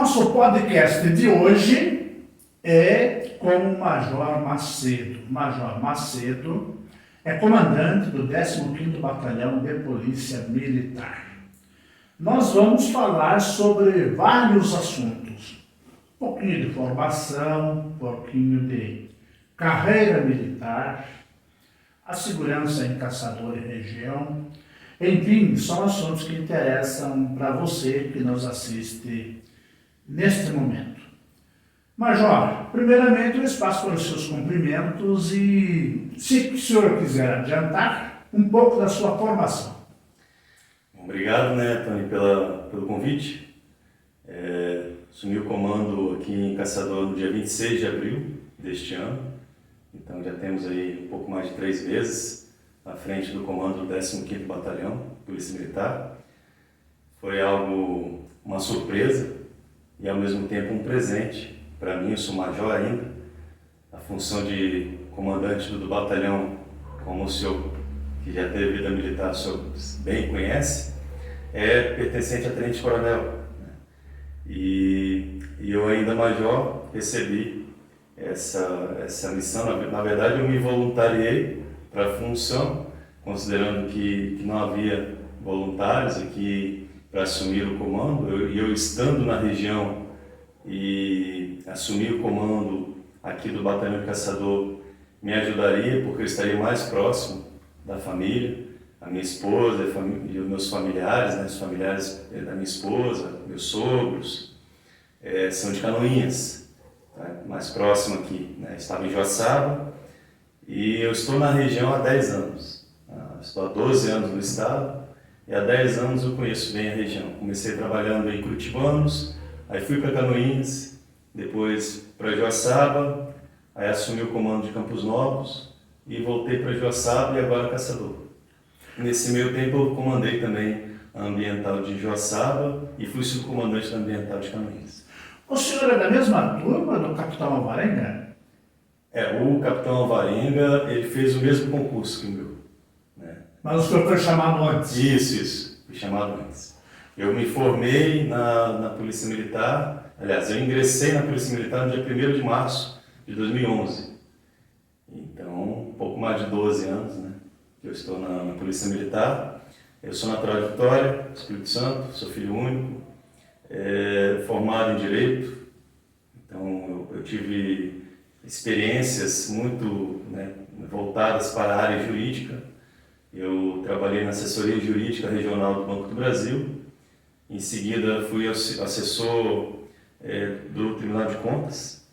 nosso podcast de hoje é com o Major Macedo. O Major Macedo é comandante do 15º Batalhão de Polícia Militar. Nós vamos falar sobre vários assuntos. Um pouquinho de formação, um pouquinho de carreira militar, a segurança em Caçador e região. Enfim, são assuntos que interessam para você que nos assiste neste momento. Major, primeiramente eu espaço para os seus cumprimentos e, se o senhor quiser adiantar, um pouco da sua formação. Obrigado, Tony, pelo convite. Assumi o comando aqui em Caçador no dia 26 de abril deste ano. Então já temos aí um pouco mais de 3 meses à frente do comando do 15º Batalhão, Polícia Militar. Foi uma surpresa e ao mesmo tempo um presente. Para mim, eu sou major ainda. A função de comandante do batalhão, como o senhor que já teve vida militar, o senhor bem conhece, é pertencente a tenente-coronel. E eu ainda major recebi essa missão. Na verdade, eu me voluntariei para a função, considerando que não havia voluntários aqui para assumir o comando. Eu estando na região e assumir o comando aqui do Batalhão de Caçador me ajudaria, porque eu estaria mais próximo da família, a minha esposa e os meus familiares, os familiares da minha esposa, meus sogros, são de Canoinhas, mais próximo aqui. Estava em Joaçaba e eu estou na região há 10 anos. Estou há 12 anos no estado e há 10 anos eu conheço bem a região. Comecei trabalhando em Curitibanos, aí fui para Canoinhas, depois para Joaçaba, aí assumi o comando de Campos Novos e voltei para Joaçaba e agora Caçador. Nesse meio tempo eu comandei também a ambiental de Joaçaba e fui subcomandante da ambiental de Canoinhas. O senhor é da mesma turma do Capitão Alvarenga? O Capitão Alvarenga, ele fez o mesmo concurso que o meu. Mas o senhor foi chamado antes? Isso, fui chamado antes. Eu me formei na Polícia Militar, aliás, eu ingressei na Polícia Militar no dia 1º de março de 2011. Então, um pouco mais de 12 anos, que eu estou na Polícia Militar. Eu sou natural de Vitória, Espírito Santo, sou filho único, formado em Direito. Então, eu tive experiências muito voltadas para a área jurídica. Eu trabalhei na assessoria jurídica regional do Banco do Brasil. Em seguida, fui assessor do Tribunal de Contas.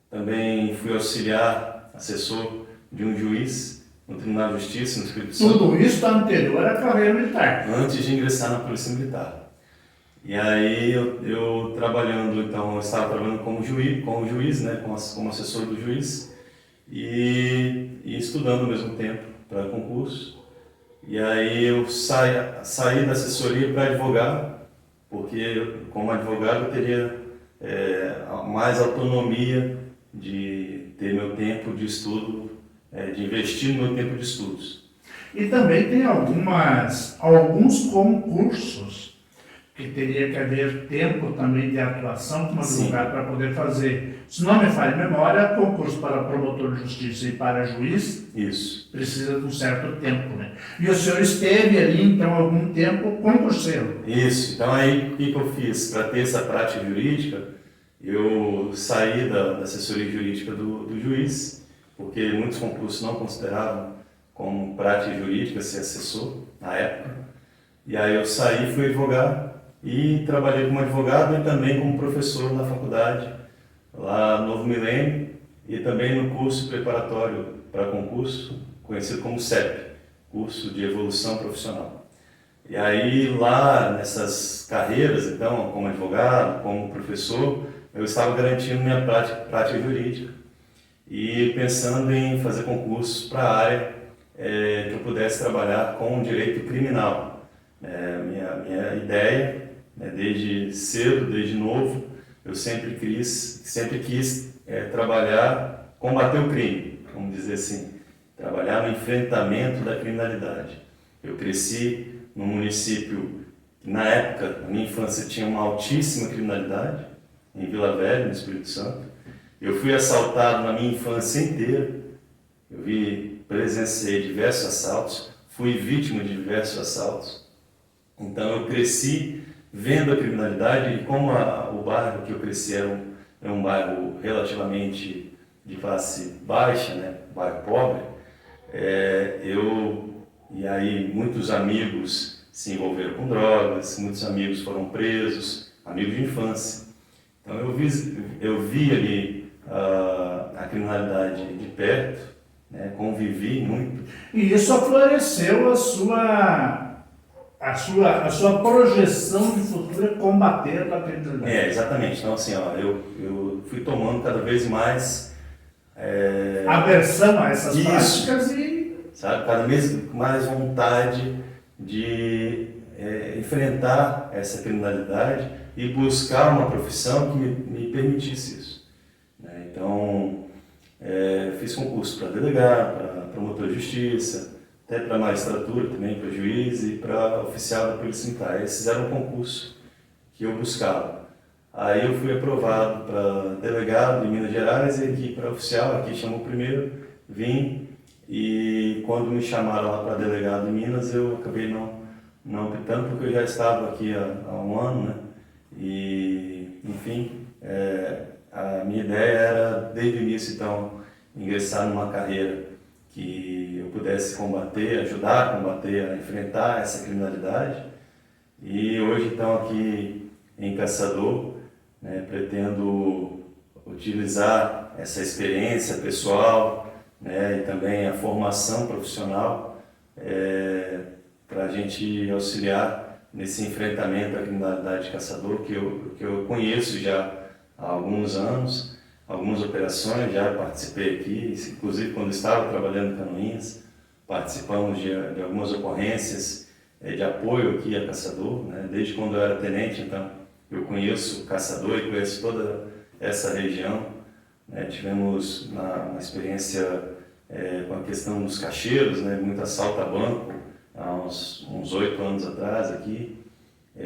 Também fui auxiliar, assessor de um juiz no Tribunal de Justiça, no Espírito Santo. Tudo isso anterior à carreira militar? Antes de ingressar na Polícia Militar. E aí, eu trabalhando, então, eu estava trabalhando como juiz, como assessor do juiz, e estudando ao mesmo tempo para concurso. E aí eu saí da assessoria para advogar, porque como advogado eu teria mais autonomia de ter meu tempo de estudo, de investir no meu tempo de estudos. E também tem alguns concursos que teria que haver tempo também de atuação como advogado para poder fazer. Se não me falha a memória, concurso para promotor de justiça e para juiz. Isso. Precisa de um certo tempo, E o senhor esteve ali, então, algum tempo concurseiro. Isso. Então, aí, o que eu fiz? Para ter essa prática jurídica, eu saí da assessoria jurídica do juiz, porque muitos concursos não consideravam como prática jurídica ser assessor, na época. E aí eu saí, fui advogar e trabalhei como advogado e também como professor na faculdade, lá no Novo Milênio, e também no curso preparatório para concurso, conhecido como CEP, Curso de Evolução Profissional. E aí lá nessas carreiras, então, como advogado, como professor, eu estava garantindo minha prática jurídica e pensando em fazer concursos para a área que eu pudesse trabalhar com direito criminal. Minha ideia, desde cedo, desde novo, eu sempre quis trabalhar, combater o crime, vamos dizer assim, trabalhar no enfrentamento da criminalidade. Eu cresci num município que, na época, na minha infância, tinha uma altíssima criminalidade, em Vila Velha, no Espírito Santo. Eu fui assaltado na minha infância inteira. Eu presenciei diversos assaltos, fui vítima de diversos assaltos. Então eu cresci vendo a criminalidade e como o bairro que eu cresci era um bairro relativamente de classe baixa, né, bairro pobre, e aí muitos amigos se envolveram com drogas, muitos amigos foram presos, amigos de infância. Então eu vi ali a criminalidade de perto, né, convivi muito. E isso afloreceu a sua projeção de futuro é combater a criminalidade. Exatamente. Então, assim, ó, eu fui tomando cada vez mais aversão a essas isso, práticas e... Sabe, cada vez mais vontade de enfrentar essa criminalidade e buscar uma profissão que me permitisse isso. Né? Então, fiz concurso para delegado, para promotor de justiça, até para magistratura também, para juiz e para oficial da Polícia Militar. Esses eram o concurso que eu buscava. Aí eu fui aprovado para delegado em Minas Gerais e aqui para oficial, aqui chamou primeiro, vim e quando me chamaram lá para delegado em Minas eu acabei não optando porque eu já estava aqui há um ano, né? E, enfim, a minha ideia era desde o início então ingressar numa carreira que eu pudesse combater, ajudar a combater, a enfrentar essa criminalidade. E hoje, então, aqui em Caçador, né, pretendo utilizar essa experiência pessoal, né, e também a formação profissional para a gente auxiliar nesse enfrentamento à criminalidade de Caçador, que eu conheço já há alguns anos, algumas operações, já participei aqui, inclusive quando estava trabalhando em Canoinhas, participamos de algumas ocorrências de apoio aqui a Caçador, né? Desde quando eu era tenente, então eu conheço Caçador e conheço toda essa região. Né? Tivemos uma experiência com a questão dos caixeiros, né? Muito assalto a banco, há uns 8 anos atrás aqui.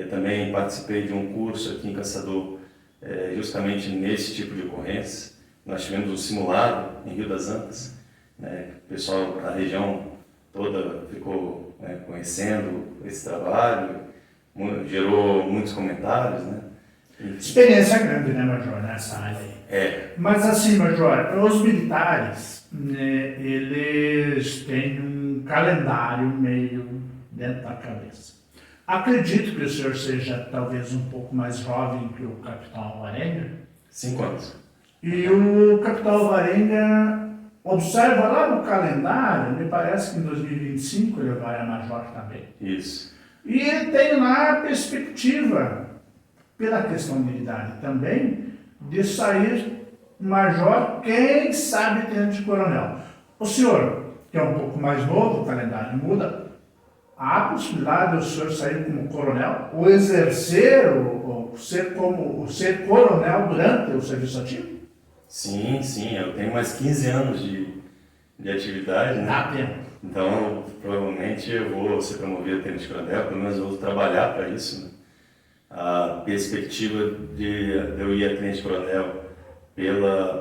Também participei de um curso aqui em Caçador, justamente nesse tipo de ocorrência. Nós tivemos um simulado em Rio das Antas, né? O pessoal da região toda ficou conhecendo esse trabalho, gerou muitos comentários, né? Experiência grande, né, Major, nessa área aí. Mas assim, Major, os militares, né, eles têm um calendário meio dentro da cabeça. Acredito que o senhor seja talvez um pouco mais jovem que o capitão Alvarenga. 5 anos. E o capitão Alvarenga observa lá no calendário, me parece que em 2025 ele vai a major também. Isso. E ele tem lá a perspectiva, pela questão de idade também, de sair major, quem sabe tenente-coronel. O senhor, que é um pouco mais novo, o calendário muda, há a possibilidade do senhor sair como coronel ou exercer ou ser coronel durante o serviço ativo? Sim, eu tenho mais 15 anos de atividade, né? Dá tempo. Então, provavelmente eu vou ser promovido a tenente-coronel, pelo menos eu vou trabalhar para isso, né? A perspectiva de eu ir a tenente-coronel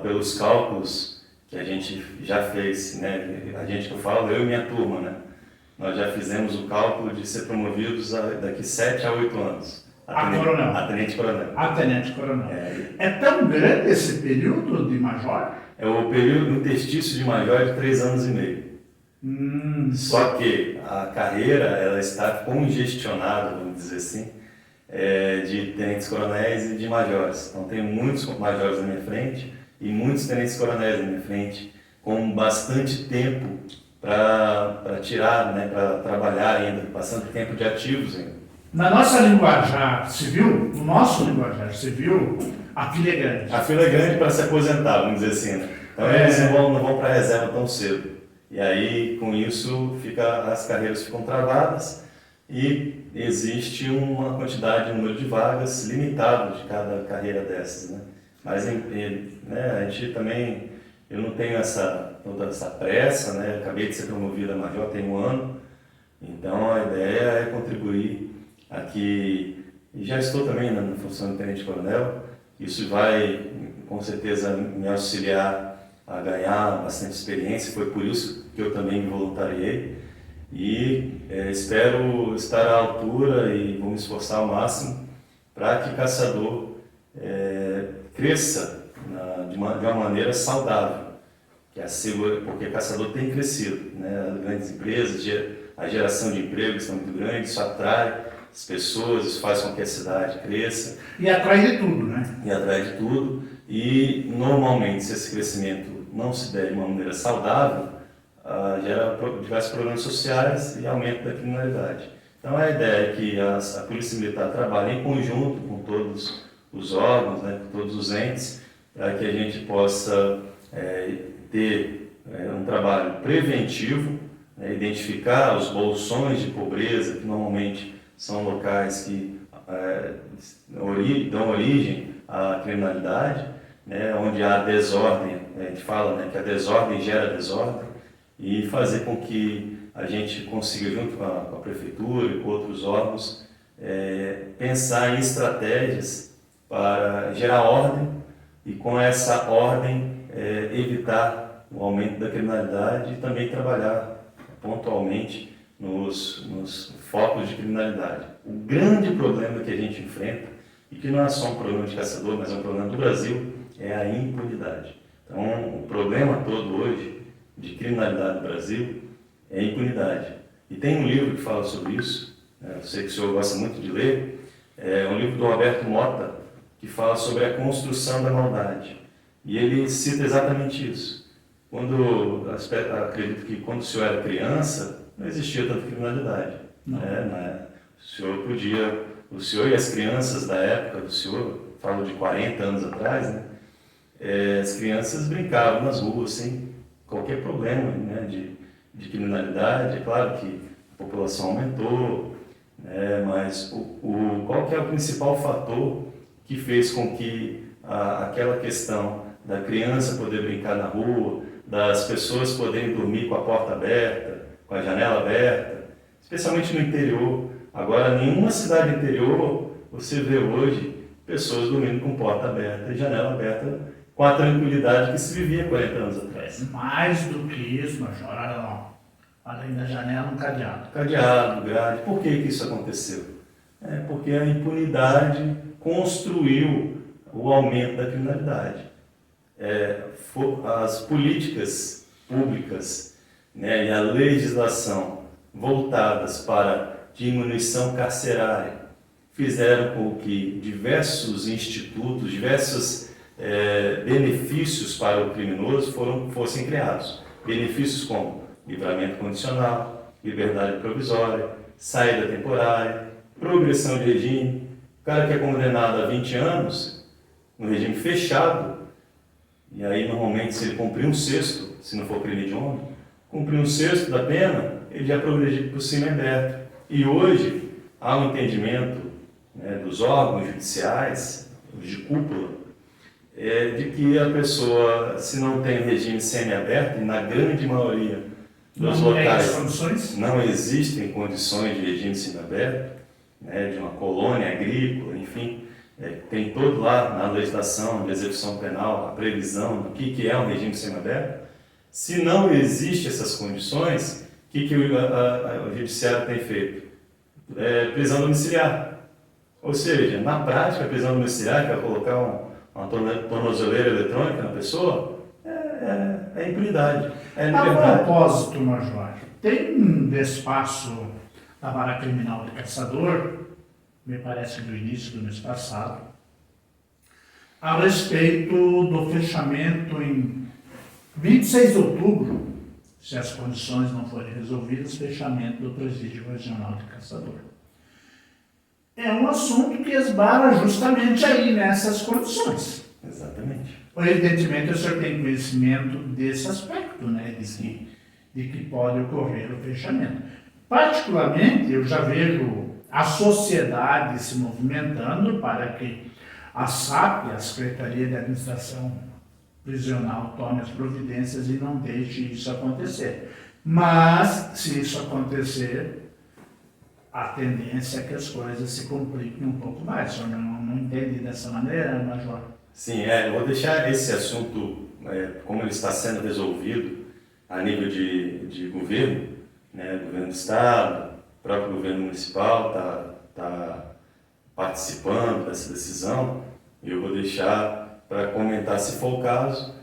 pelos cálculos que a gente já fez, né? A gente que eu falo, eu e minha turma, né? Nós já fizemos o cálculo de ser promovidos daqui 7 a 8 anos. A tenente-coronel. A tenente-coronel. É tão grande esse período de major? O período interstício de major é de 3 anos e meio. Só que a carreira ela está congestionada, vamos dizer assim, de tenentes-coronéis e de majores. Então tem muitos majores na minha frente e muitos tenentes-coronéis na minha frente, com bastante tempo para tirar, né, para trabalhar ainda, bastante tempo de ativos ainda. Na nossa linguajar civil, no nosso linguajar civil, a fila é grande. A fila é grande para se aposentar, vamos dizer assim, né? Então eles não vão para a reserva tão cedo. E aí, com isso, as carreiras ficam travadas e existe uma quantidade, um número de vagas limitado de cada carreira dessas, né? Mas a gente também, eu não tenho toda essa pressa, né? Acabei de ser promovido a major tem 1 ano, então a ideia é contribuir aqui, e já estou também na função de tenente-coronel, Isso vai, com certeza, me auxiliar a ganhar bastante experiência. Foi por isso que eu também me voluntariei. E espero estar à altura e vou me esforçar ao máximo para que Caçador cresça de uma maneira saudável, porque Caçador tem crescido, né? As grandes empresas, a geração de empregos está muito grande, isso atrai as pessoas, isso faz com que a cidade cresça. E atrai de tudo, né? E atrai de tudo. E, normalmente, se esse crescimento não se der de uma maneira saudável, gera diversos problemas sociais e aumento da criminalidade. Então, a ideia é que a Polícia Militar trabalhe em conjunto com todos os órgãos, né, com todos os entes, para que a gente possa ter um trabalho preventivo, né, identificar os bolsões de pobreza, que normalmente são locais que dão origem à criminalidade, né, onde há desordem, a gente fala, né, que a desordem gera desordem, e fazer com que a gente consiga, junto com a prefeitura e com outros órgãos, pensar em estratégias para gerar ordem e, com essa ordem, evitar o aumento da criminalidade e também trabalhar pontualmente nos focos de criminalidade. O grande problema que a gente enfrenta, e que não é só um problema de Caçador, mas é um problema do Brasil, é a impunidade. Então, o problema todo hoje de criminalidade no Brasil é a impunidade. E tem um livro que fala sobre isso, eu sei que o senhor gosta muito de ler, é um livro do Roberto Mota, que fala sobre a construção da maldade. E ele cita exatamente isso. Acredito que quando o senhor era criança, não existia tanta criminalidade. Né? O senhor e as crianças da época do senhor, falo de 40 anos atrás, né? As crianças brincavam nas ruas sem qualquer problema, né, de criminalidade. É claro que a população aumentou, né, mas qual que é o principal fator que fez com que aquela questão da criança poder brincar na rua, das pessoas poderem dormir com a porta aberta, com a janela aberta, especialmente no interior? Agora, nenhuma cidade interior você vê hoje pessoas dormindo com porta aberta e janela aberta com a tranquilidade que se vivia 40 anos atrás. Mais do que isso, Major, olha lá, além da janela, um cadeado. Cadeado, grade. Por que isso aconteceu? Porque a impunidade construiu o aumento da criminalidade. As políticas públicas, né, e a legislação voltadas para diminuição carcerária fizeram com que diversos institutos, diversos benefícios para o criminoso fossem criados. Benefícios como livramento condicional, liberdade provisória, saída temporária, progressão de regime. O cara que é condenado a 20 anos, no regime fechado, e aí normalmente se ele cumprir um sexto, se não for crime hediondo, cumprir um sexto da pena, ele já progrediu para o semiaberto. E hoje há um entendimento, né, dos órgãos judiciais, os de cúpula, de que a pessoa, se não tem regime semiaberto, e na grande maioria dos locais não existem condições de regime semiaberto, né, de uma colônia agrícola, enfim, tem todo lá na legislação de execução penal a previsão do que é um regime semiaberto. Se não existem essas condições, o que o judiciário tem feito? Prisão domiciliar. Ou seja, na prática, a prisão domiciliar, que é colocar uma tornozeleira eletrônica na pessoa, é impunidade, é liberdade. A propósito, Major, tem um despacho da Vara Criminal de Caçador, me parece do início do mês passado, a respeito do fechamento em 26 de outubro, se as condições não forem resolvidas, fechamento do Presídio Regional de Caçador. É um assunto que esbarra justamente aí nessas condições. Exatamente. Evidentemente, o senhor tem conhecimento desse aspecto, né, de que pode ocorrer o fechamento. Particularmente, eu já vejo a sociedade se movimentando para que a SAP, a Secretaria de Administração Prisional, tome as providências e não deixe isso acontecer. Mas, se isso acontecer, a tendência é que as coisas se compliquem um pouco mais. O senhor não entende dessa maneira, Major? Sim, eu vou deixar esse assunto, como ele está sendo resolvido a nível de governo, né, governo do Estado, o próprio governo municipal está participando dessa decisão, e eu vou deixar para comentar, se for o caso,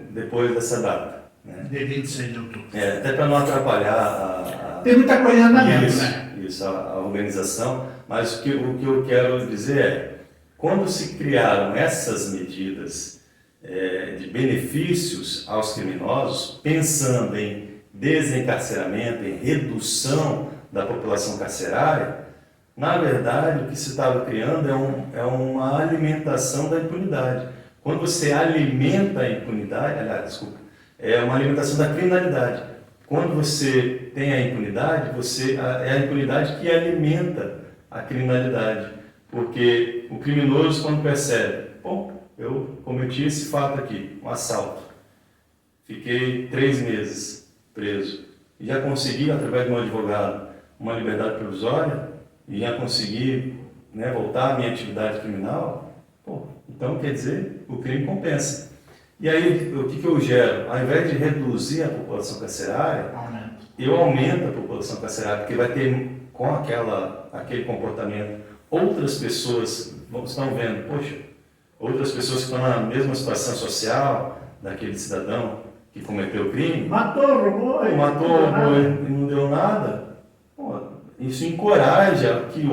depois dessa data. Né? De 26 de outubro. Até para não atrapalhar Tem muita coisa em andamento, né? Isso, a organização, mas o que eu quero dizer quando se criaram essas medidas de benefícios aos criminosos, pensando em desencarceramento, em redução da população carcerária, na verdade o que se estava criando é uma alimentação da impunidade. Quando você alimenta a impunidade, é uma alimentação da criminalidade. Quando você tem a impunidade, é a impunidade que alimenta a criminalidade. Porque o criminoso, quando percebe, bom, eu cometi esse fato aqui, um assalto, fiquei 3 meses preso, e já consegui, através de um advogado, uma liberdade provisória, e já consegui, né, voltar à minha atividade criminal, então quer dizer, o crime compensa. E aí, o que eu gero? Ao invés de reduzir a população carcerária, eu aumento a população carcerária, porque vai ter, com aquele comportamento, outras pessoas estão vendo, poxa, outras pessoas que estão na mesma situação social daquele cidadão que cometeu o crime. Matou, roubou e não deu nada. Isso encoraja que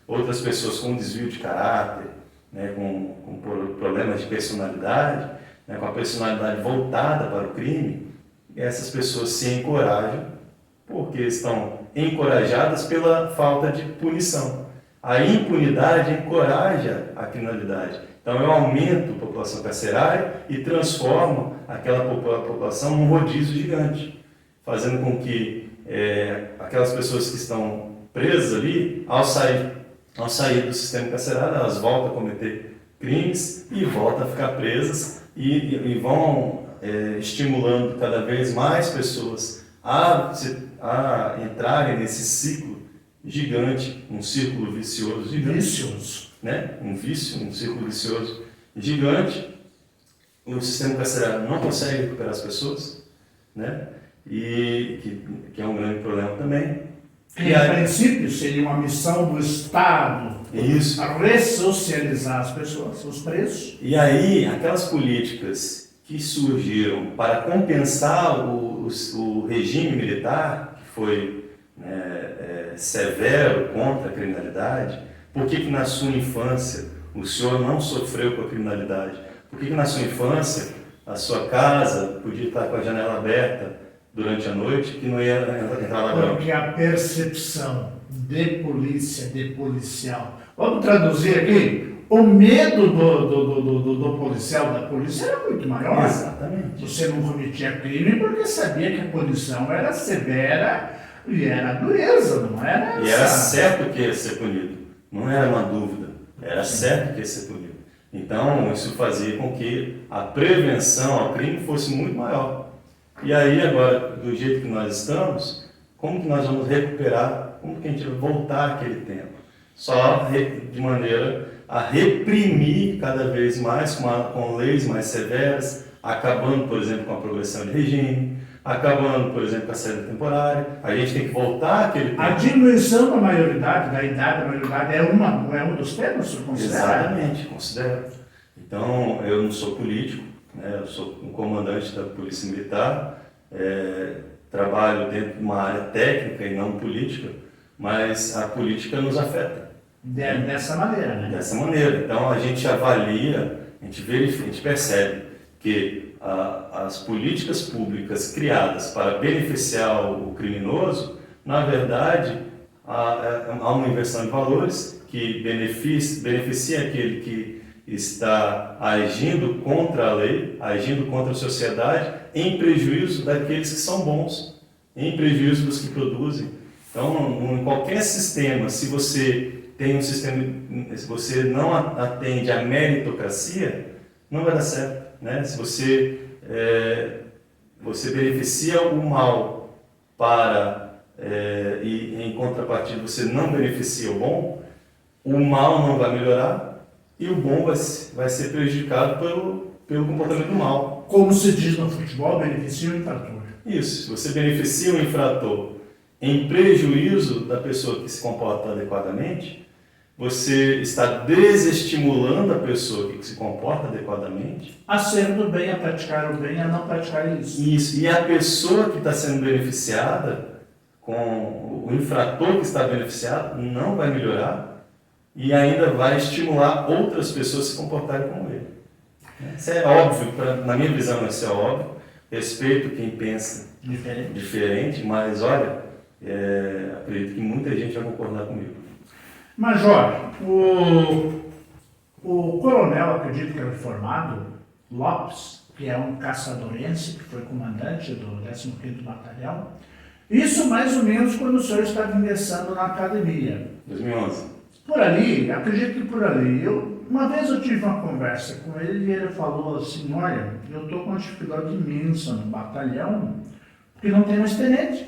outras pessoas com desvio de caráter, né, com problemas de personalidade, né, com a personalidade voltada para o crime, essas pessoas se encorajam porque estão encorajadas pela falta de punição. A impunidade encoraja a criminalidade. Então eu aumento a população carcerária e transformo aquela população num rodízio gigante, fazendo com que aquelas pessoas que estão presas ali, ao sair do sistema carcerário, elas voltam a cometer crimes e voltam a ficar presas e vão estimulando cada vez mais pessoas a entrarem nesse ciclo gigante, um círculo vicioso gigante. Vicioso. Né? Um círculo vicioso gigante. O sistema carcerário não consegue recuperar as pessoas, né? E que é um grande problema também. Em princípio, seria uma missão do Estado ressocializar as pessoas, os presos. E aí, aquelas políticas que surgiram para compensar o regime militar, que foi severo contra a criminalidade, por que na sua infância o senhor não sofreu com a criminalidade? Por que na sua infância a sua casa podia estar com a janela aberta durante a noite que não ia entrar ladrão? Porque a percepção de polícia, de policial, vamos traduzir aqui, o medo do policial, da polícia era muito maior. Exatamente. Você não cometia crime porque sabia que a punição era severa e era dureza, não era? E era certo que ia ser punido, não era uma dúvida, era certo que ia ser punido. Então isso fazia com que a prevenção ao crime fosse muito maior. E aí agora, do jeito que nós estamos, como que nós vamos recuperar, como que a gente vai voltar àquele tempo? Só de maneira a reprimir cada vez mais, com leis mais severas, acabando, por exemplo, com a progressão de regime, acabando, por exemplo, com a saída temporária. A gente tem que voltar àquele tempo. A diminuição da maioridade, da idade da maioridade, é um dos temas, senhor considera? Exatamente, considero. Então, eu não sou político, né? Eu sou um comandante da Polícia Militar, trabalho dentro de uma área técnica e não política, mas a política nos afeta. Dessa maneira, né? Dessa maneira. Então, a gente avalia, a gente verifica, a gente percebe que as políticas públicas criadas para beneficiar o criminoso, na verdade, há uma inversão de valores que beneficia aquele que está agindo contra a lei, agindo contra a sociedade, em prejuízo daqueles que são bons, em prejuízo dos que produzem. Então, em qualquer sistema, se você tem um sistema, se você não atende à meritocracia, não vai dar certo, né? Se você beneficia o mal para e em contrapartida você não beneficia o bom, o mal não vai melhorar e o bom vai ser prejudicado pelo comportamento do mal. Como se diz no futebol, beneficia o infrator. Isso, se você beneficia o infrator em prejuízo da pessoa que se comporta adequadamente, você está desestimulando a pessoa que se comporta adequadamente A ser do bem, a praticar o bem, a não praticar isso. Isso, e a pessoa que está sendo beneficiada, com o infrator que está beneficiado, não vai melhorar e ainda vai estimular outras pessoas a se comportarem como ele. Isso é óbvio, na minha visão isso é óbvio, respeito quem pensa diferente, mas olha, acredito que muita gente vai concordar comigo. Major, o coronel, acredito que é reformado, Lopes, que é um caçadorense, que foi comandante do 15º Batalhão, isso mais ou menos quando o senhor estava ingressando na academia. 2011. Por ali, acredito que por ali, uma vez eu tive uma conversa com ele e ele falou assim, olha, eu estou com uma dificuldade imensa no batalhão, porque não tem mais tenente.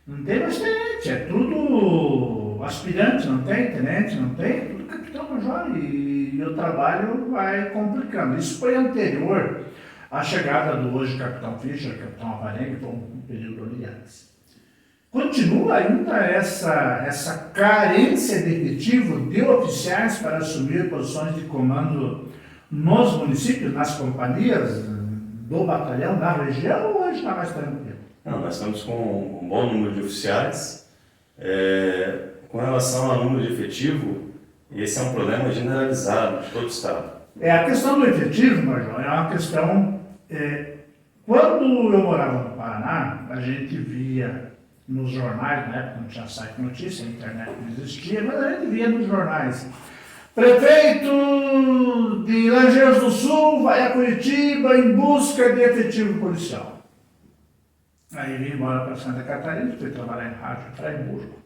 Não tem mais tenente, é tudo aspirante, não tem tenente, não tem, tudo capitão-major e o trabalho vai complicando. Isso foi anterior à chegada do hoje capitão Fischer, capitão Alvarenga, foi um período ali antes. Continua ainda essa carência de efetivo de oficiais para assumir posições de comando nos municípios, nas companhias do batalhão, da região, ou hoje está mais tranquilo? Não, nós estamos com um bom número de oficiais. Com relação ao número de efetivo, esse é um problema generalizado de todo o Estado. A questão do efetivo, Major, é uma questão... quando eu morava no Paraná, a gente via nos jornais, na época não tinha site de notícia, a internet não existia, mas a gente via nos jornais. Prefeito de Lajeados do Sul vai a Curitiba em busca de efetivo policial. Aí vim embora para Santa Catarina, fui trabalhar em rádio em Freiburgo.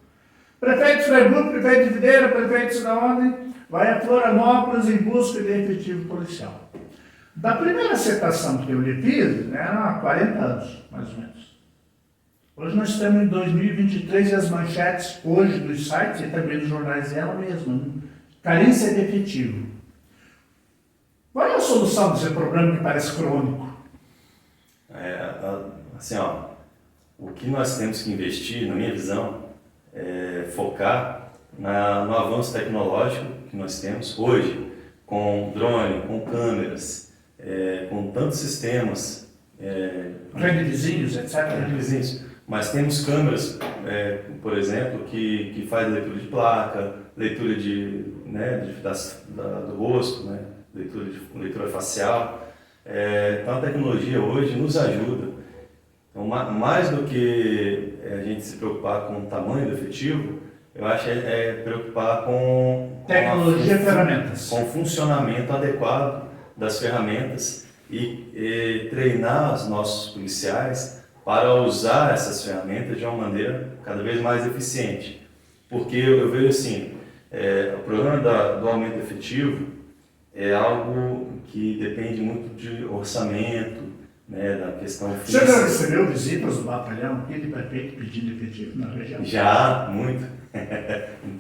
Prefeito de Freiburgo, prefeito de Videira, prefeito de onde, vai a Florianópolis em busca de efetivo policial. Da primeira citação que eu lhe fiz, eram há 40 anos, mais ou menos. Hoje nós estamos em 2023 e as manchetes hoje dos sites e também dos jornais é a mesma. Carência de efetivo. Qual é a solução desse problema que parece crônico? Assim, o que nós temos que investir, na minha visão, é focar no avanço tecnológico que nós temos hoje, com drone, com câmeras, com tantos sistemas. Rede de vizinhos, etc. Rede de vizinhos. Mas temos câmeras, por exemplo, que faz leitura de placa, leitura do rosto, né? leitura facial. Então a tecnologia hoje nos ajuda. Então, mais do que a gente se preocupar com o tamanho do efetivo, eu acho que é preocupar com tecnologia e ferramentas, com o funcionamento adequado das ferramentas e treinar os nossos policiais para usar essas ferramentas de uma maneira cada vez mais eficiente. Porque eu vejo assim, o problema do aumento efetivo é algo que depende muito de orçamento, né, da questão física. Você já recebeu visitas do batalhão aqui de prefeito pedindo efetivo na região? Já, muito.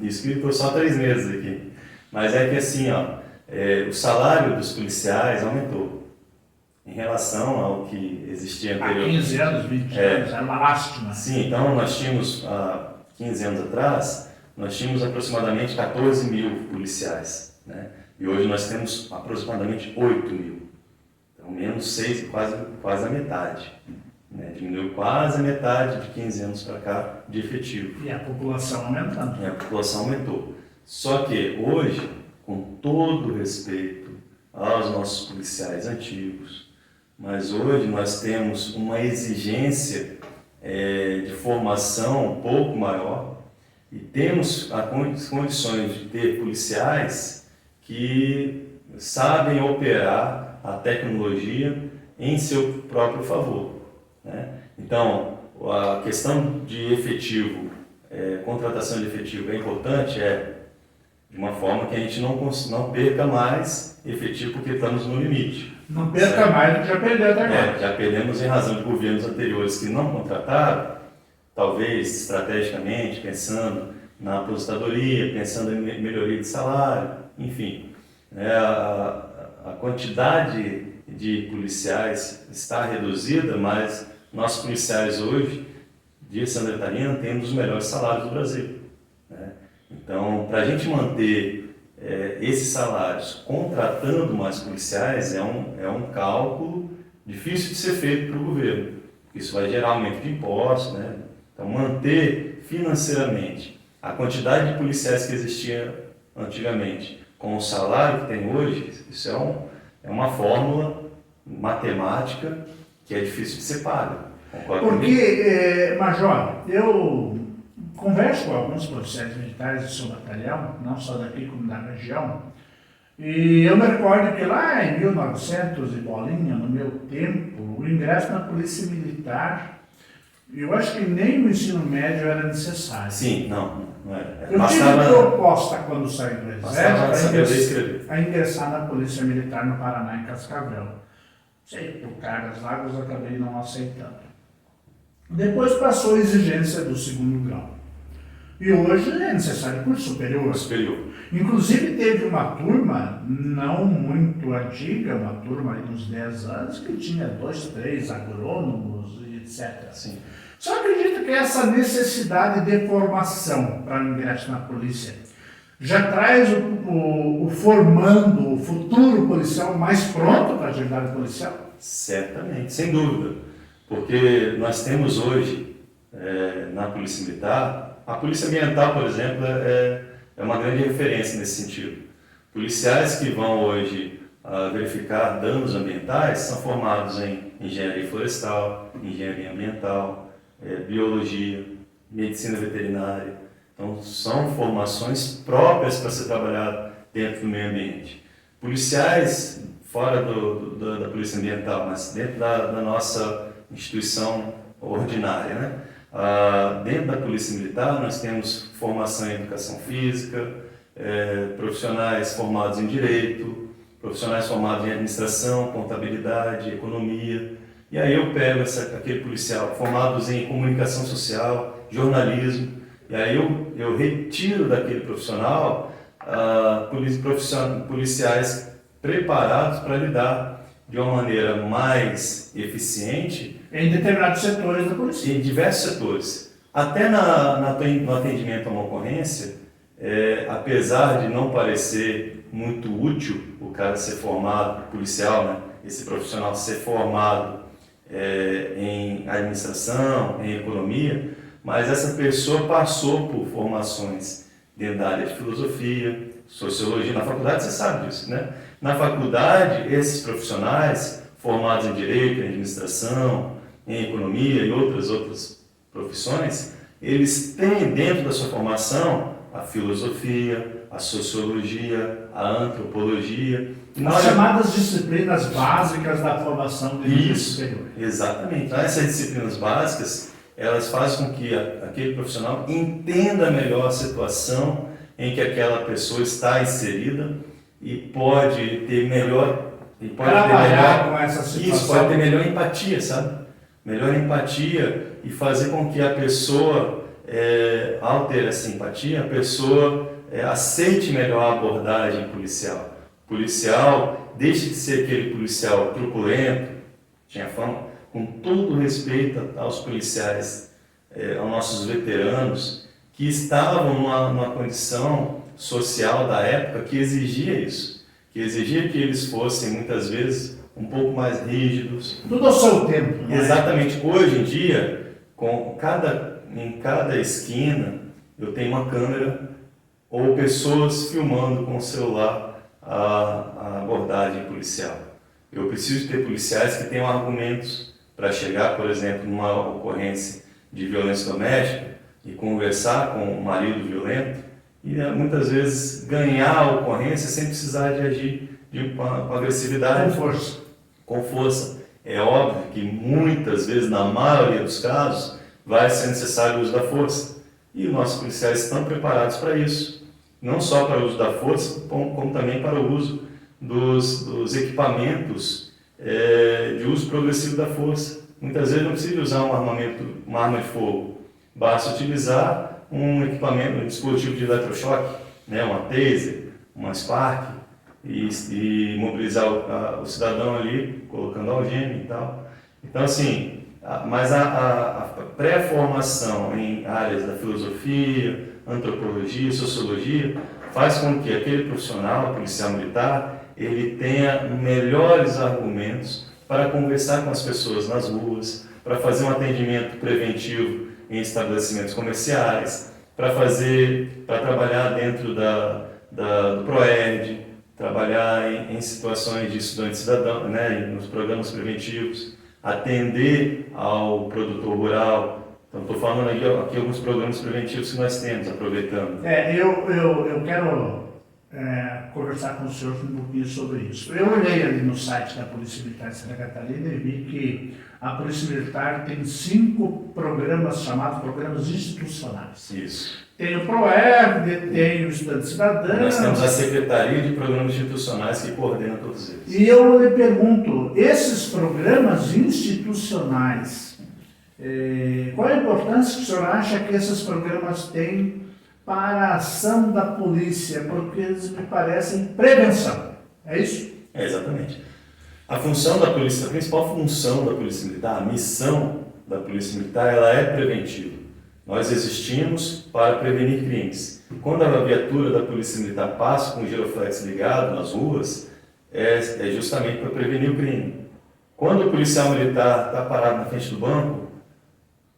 Isso que estou só 3 meses aqui. Mas é que assim, o salário dos policiais aumentou. Em relação ao que existia anteriormente. Há 15 anos, 20 anos, era uma lástima. Sim, então nós tínhamos, há 15 anos atrás, nós tínhamos aproximadamente 14 mil policiais, né? E hoje nós temos aproximadamente 8 mil. Então, menos 6, quase a metade. Né? Diminuiu quase a metade de 15 anos para cá de efetivo. E a população aumentando. E a população aumentou. Só que hoje, com todo o respeito aos nossos policiais antigos, mas hoje nós temos uma exigência de formação um pouco maior e temos as condições de ter policiais que sabem operar a tecnologia em seu próprio favor, né? Então, a questão de efetivo, contratação de efetivo é importante, de uma forma que a gente não perca mais efetivo porque estamos no limite. Não perca mais do que já perdeu até agora. Já perdemos em razão de governos anteriores que não contrataram talvez estrategicamente, pensando na aposentadoria, pensando em melhoria de salário, enfim. A quantidade de policiais está reduzida, mas nossos policiais hoje, de Santa Catarina, têm um dos melhores salários do Brasil, né? Então, para a gente manter esses salários contratando mais policiais é um cálculo difícil de ser feito para o governo. Isso vai gerar aumento de impostos, né? Então, manter financeiramente a quantidade de policiais que existia antigamente com o salário que tem hoje, isso é uma fórmula matemática que é difícil de ser paga. Porque, Major, eu converso com alguns policiais militares do seu batalhão, não só daqui como da região, e eu me recordo que lá em 1900 e bolinha, no meu tempo, o ingresso na polícia militar, eu acho que nem no ensino médio era necessário. Sim, não era. Eu tive proposta quando saí do Exército a ingressar na polícia militar no Paraná, em Cascavel. Sei, por cargas águas, eu acabei não aceitando. Depois passou a exigência do segundo grau. E hoje é necessário curso superior. Inclusive teve uma turma, não muito antiga, uma turma aí de uns 10 anos, que tinha 2, 3 agrônomos e etc. Sim. Só acredito que essa necessidade de formação para o ingresso na polícia já traz o formando, o futuro policial mais pronto para a atividade policial? Certamente, sem dúvida. Porque nós temos hoje, na Polícia Militar, a Polícia Ambiental, por exemplo, é uma grande referência nesse sentido. Policiais que vão hoje verificar danos ambientais são formados em engenharia florestal, engenharia ambiental, biologia, medicina veterinária. Então, são formações próprias para ser trabalhado dentro do meio ambiente. Policiais fora da Polícia Ambiental, mas dentro da nossa instituição ordinária, né? Dentro da Polícia Militar, nós temos formação em educação física, profissionais formados em direito, profissionais formados em administração, contabilidade, economia. E aí eu pego aquele policial formados em comunicação social, jornalismo, e aí eu retiro daquele profissional policiais preparados para lidar de uma maneira mais eficiente em determinados setores da polícia. Em diversos setores. Até no atendimento a uma ocorrência, apesar de não parecer muito útil o cara ser formado, policial, né? Esse profissional ser formado em administração, em economia, mas essa pessoa passou por formações dentro da área de filosofia, sociologia. Na faculdade você sabe disso, né? Na faculdade, esses profissionais formados em direito, em administração, em economia e outras profissões, eles têm dentro da sua formação a filosofia, a sociologia, a antropologia. As chamadas disciplinas básicas da formação de nível superior. Exatamente. Então, essas disciplinas básicas, elas fazem com que aquele profissional entenda melhor a situação em que aquela pessoa está inserida e pode ter melhor trabalhar com essa situação. Isso, pode ter melhor empatia, sabe? Melhor empatia e fazer com que a pessoa, ao ter essa empatia, a pessoa aceite melhor a abordagem policial. O policial deixe de ser aquele policial truculento, tinha fama, com todo respeito aos policiais, aos nossos veteranos, que estavam numa condição social da época que exigia isso, que exigia que eles fossem, muitas vezes, um pouco mais rígidos. Tudo ao seu tempo. Né? Exatamente. Hoje em dia, em cada esquina, eu tenho uma câmera ou pessoas filmando com o celular a abordagem policial. Eu preciso ter policiais que tenham argumentos para chegar, por exemplo, numa ocorrência de violência doméstica e conversar com o marido violento e muitas vezes ganhar a ocorrência sem precisar de agir com agressividade. Com força. É óbvio que muitas vezes, na maioria dos casos, vai ser necessário o uso da força. E nossos policiais estão preparados para isso. Não só para o uso da força, como também para o uso dos equipamentos de uso progressivo da força. Muitas vezes não precisa usar uma arma de fogo. basta utilizar um equipamento, um dispositivo de eletrochoque, né, uma taser, uma Spark, e mobilizar o cidadão ali, colocando algema e tal. Então, assim, mas a pré-formação em áreas da filosofia, antropologia, sociologia, faz com que aquele profissional, policial militar, ele tenha melhores argumentos para conversar com as pessoas nas ruas, para fazer um atendimento preventivo em estabelecimentos comerciais, para trabalhar dentro do PROERD, trabalhar em situações de estudante cidadão, né, nos programas preventivos, atender ao produtor rural. Então, estou falando aqui alguns programas preventivos que nós temos, aproveitando. Eu quero conversar com o senhor um pouquinho sobre isso. Eu olhei ali no site da Polícia Militar de Santa Catarina e vi que a Polícia Militar tem 5 programas chamados programas institucionais. Isso. Tem o PROERD, tem o Estudante Cidadão. Nós temos a Secretaria de Programas Institucionais que coordena todos eles. E eu lhe pergunto, esses programas institucionais, qual a importância que o senhor acha que esses programas têm para a ação da polícia? Porque eles me parecem prevenção, é isso? Exatamente. A função da polícia, a principal função da Polícia Militar, a missão da Polícia Militar, ela é preventiva. Nós existimos para prevenir crimes. Quando a viatura da Polícia Militar passa com o giroflex ligado nas ruas, é justamente para prevenir o crime. Quando o policial militar está parado na frente do banco,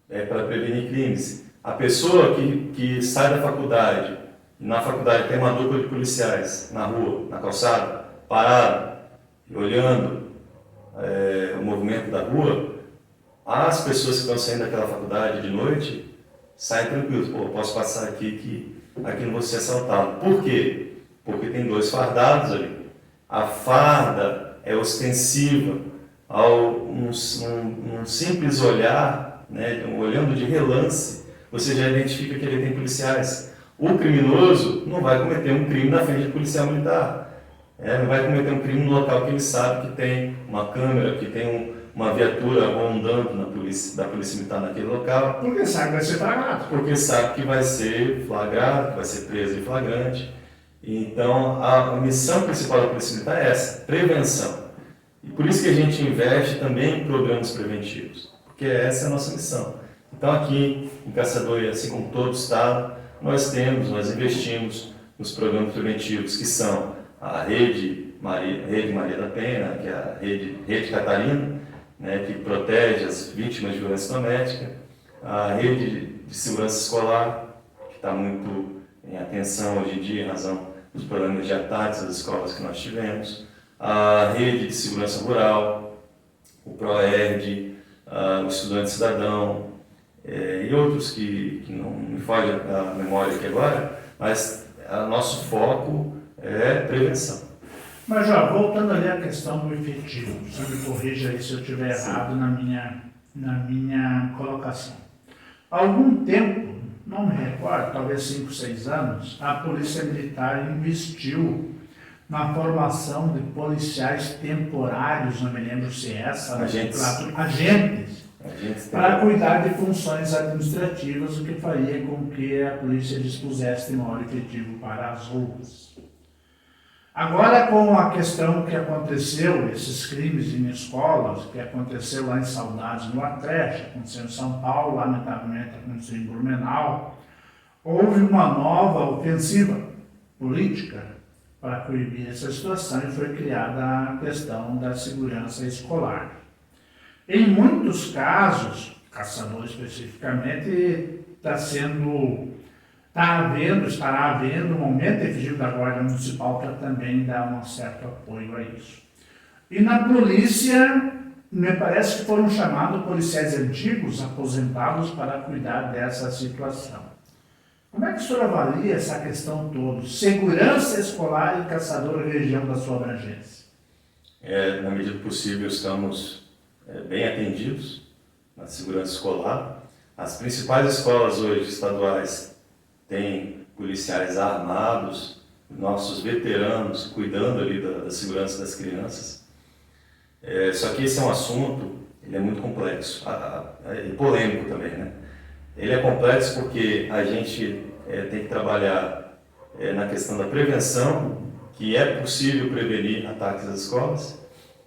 é para prevenir crimes. A pessoa que sai da faculdade, na faculdade tem uma dupla de policiais na rua, na calçada, parado, olhando o movimento da rua, as pessoas que estão saindo daquela faculdade de noite saem tranquilos. Pô, posso passar aqui que aqui não vou ser assaltado. Por quê? Porque tem 2 fardados ali. A farda é ostensiva um simples olhar, né, olhando de relance, você já identifica que ele tem policiais. O criminoso não vai cometer um crime na frente do policial militar. Não vai cometer um crime no local que ele sabe que tem uma câmera, que tem uma viatura rondando da Polícia Militar naquele local. Porque sabe que vai ser flagrado. Porque sabe que vai ser flagrado, que vai ser preso em flagrante. Então, a missão principal da Polícia Militar é essa, prevenção. E por isso que a gente investe também em programas preventivos, porque essa é a nossa missão. Então, aqui em Caçador, assim como todo o Estado, nós investimos nos programas preventivos, que são a Rede Maria da Penha, que é a Rede Catarina, né, que protege as vítimas de violência doméstica, a Rede de Segurança Escolar, que está muito em atenção hoje em dia em razão dos problemas de ataques às escolas que nós tivemos, a Rede de Segurança Rural, o PROERD, o Estudante Cidadão, e outros que não me fogem a memória aqui agora, mas nosso foco é prevenção. Mas já voltando ali à questão do efetivo, você me corrija aí se eu estiver errado na minha colocação. Há algum tempo, não me recordo, talvez 5, 6 anos, a Polícia Militar investiu na formação de policiais temporários, não me lembro se é essa, agentes para cuidar de funções administrativas, o que faria com que a polícia dispusesse de maior efetivo para as ruas. Agora, com a questão que aconteceu, esses crimes em escolas, que aconteceu lá em Saudades, no Atlético, aconteceu em São Paulo, lamentavelmente aconteceu em Blumenau, houve uma nova ofensiva política para coibir essa situação e foi criada a questão da segurança escolar. Em muitos casos, Caçador especificamente, estará havendo um aumento efetivo da Guarda Municipal para também dar um certo apoio a isso. E na polícia, me parece que foram chamados policiais antigos, aposentados, para cuidar dessa situação. Como é que o senhor avalia essa questão toda? Segurança escolar e Caçador, região da sua abrangência? Na medida do possível, estamos bem atendidos na segurança escolar. As principais escolas hoje estaduais têm policiais armados, nossos veteranos cuidando ali da segurança das crianças. Só que esse é um assunto, ele é muito complexo e polêmico também, né? Ele é complexo porque a gente tem que trabalhar na questão da prevenção, que é possível prevenir ataques às escolas,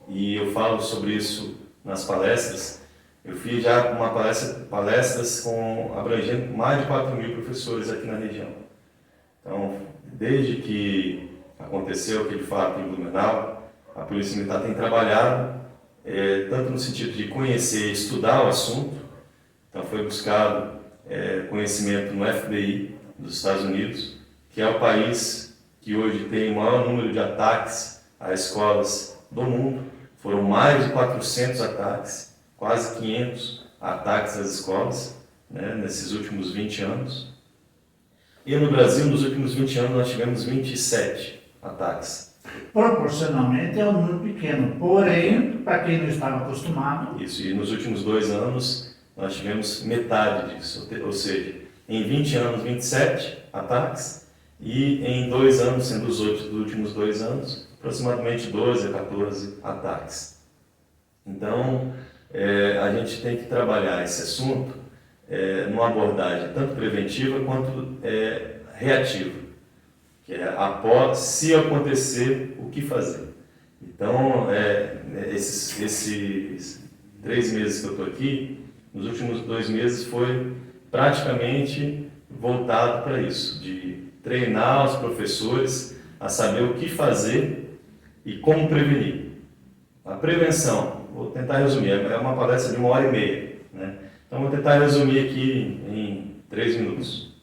e eu falo sobre isso nas palestras. Eu fiz já palestras abrangendo mais de 4.000 professores aqui na região. Então, desde que aconteceu aquele fato em Blumenau, a Polícia Militar tem trabalhado tanto no sentido de conhecer e estudar o assunto. Então, foi buscado conhecimento no FBI dos Estados Unidos, que é o país que hoje tem o maior número de ataques a escolas do mundo. Foram mais de 400 ataques, quase 500 ataques às escolas, né, nesses últimos 20 anos. E no Brasil, nos últimos 20 anos, nós tivemos 27 ataques. Proporcionalmente é um número pequeno, porém, para quem não estava acostumado... Isso, e nos últimos 2 anos, nós tivemos metade disso, ou seja, em 20 anos, 27 ataques, e em 2 anos, sendo os últimos 2 anos, aproximadamente 12 a 14 ataques. Então, a gente tem que trabalhar esse assunto numa abordagem tanto preventiva quanto reativa, que é após, se acontecer, o que fazer. Então, esses 3 meses que eu estou aqui, nos últimos 2 meses foi praticamente voltado para isso, de treinar os professores a saber o que fazer e como prevenir. A prevenção, vou tentar resumir, é uma palestra de 1h30, né? Então vou tentar resumir aqui em 3 minutos.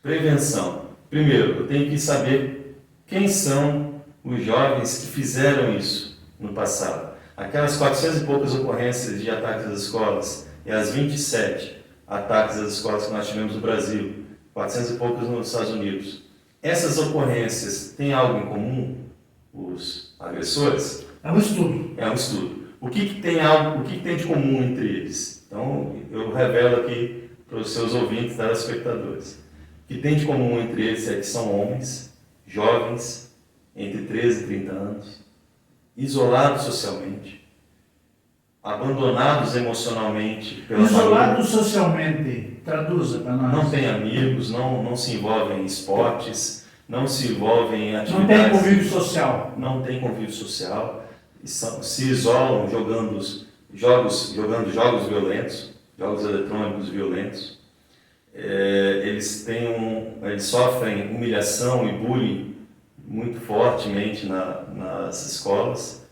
Prevenção. Primeiro, eu tenho que saber quem são os jovens que fizeram isso no passado. Aquelas 400 e poucas ocorrências de ataques às escolas e as 27 ataques às escolas que nós tivemos no Brasil, 400 e poucos nos Estados Unidos. Essas ocorrências têm algo em comum, os agressores? É um estudo. É um estudo. O que tem de comum entre eles? Então, eu revelo aqui para os seus ouvintes, telespectadores. O que tem de comum entre eles é que são homens, jovens, entre 13 e 30 anos, isolados socialmente, abandonados emocionalmente pela Isolados socialmente, traduza para nós. Não têm amigos, não se envolvem em esportes, não se envolvem em atividades... Não tem convívio social. Não tem convívio social, se isolam jogando jogos violentos, jogos eletrônicos violentos. Eles sofrem humilhação e bullying muito fortemente nas escolas.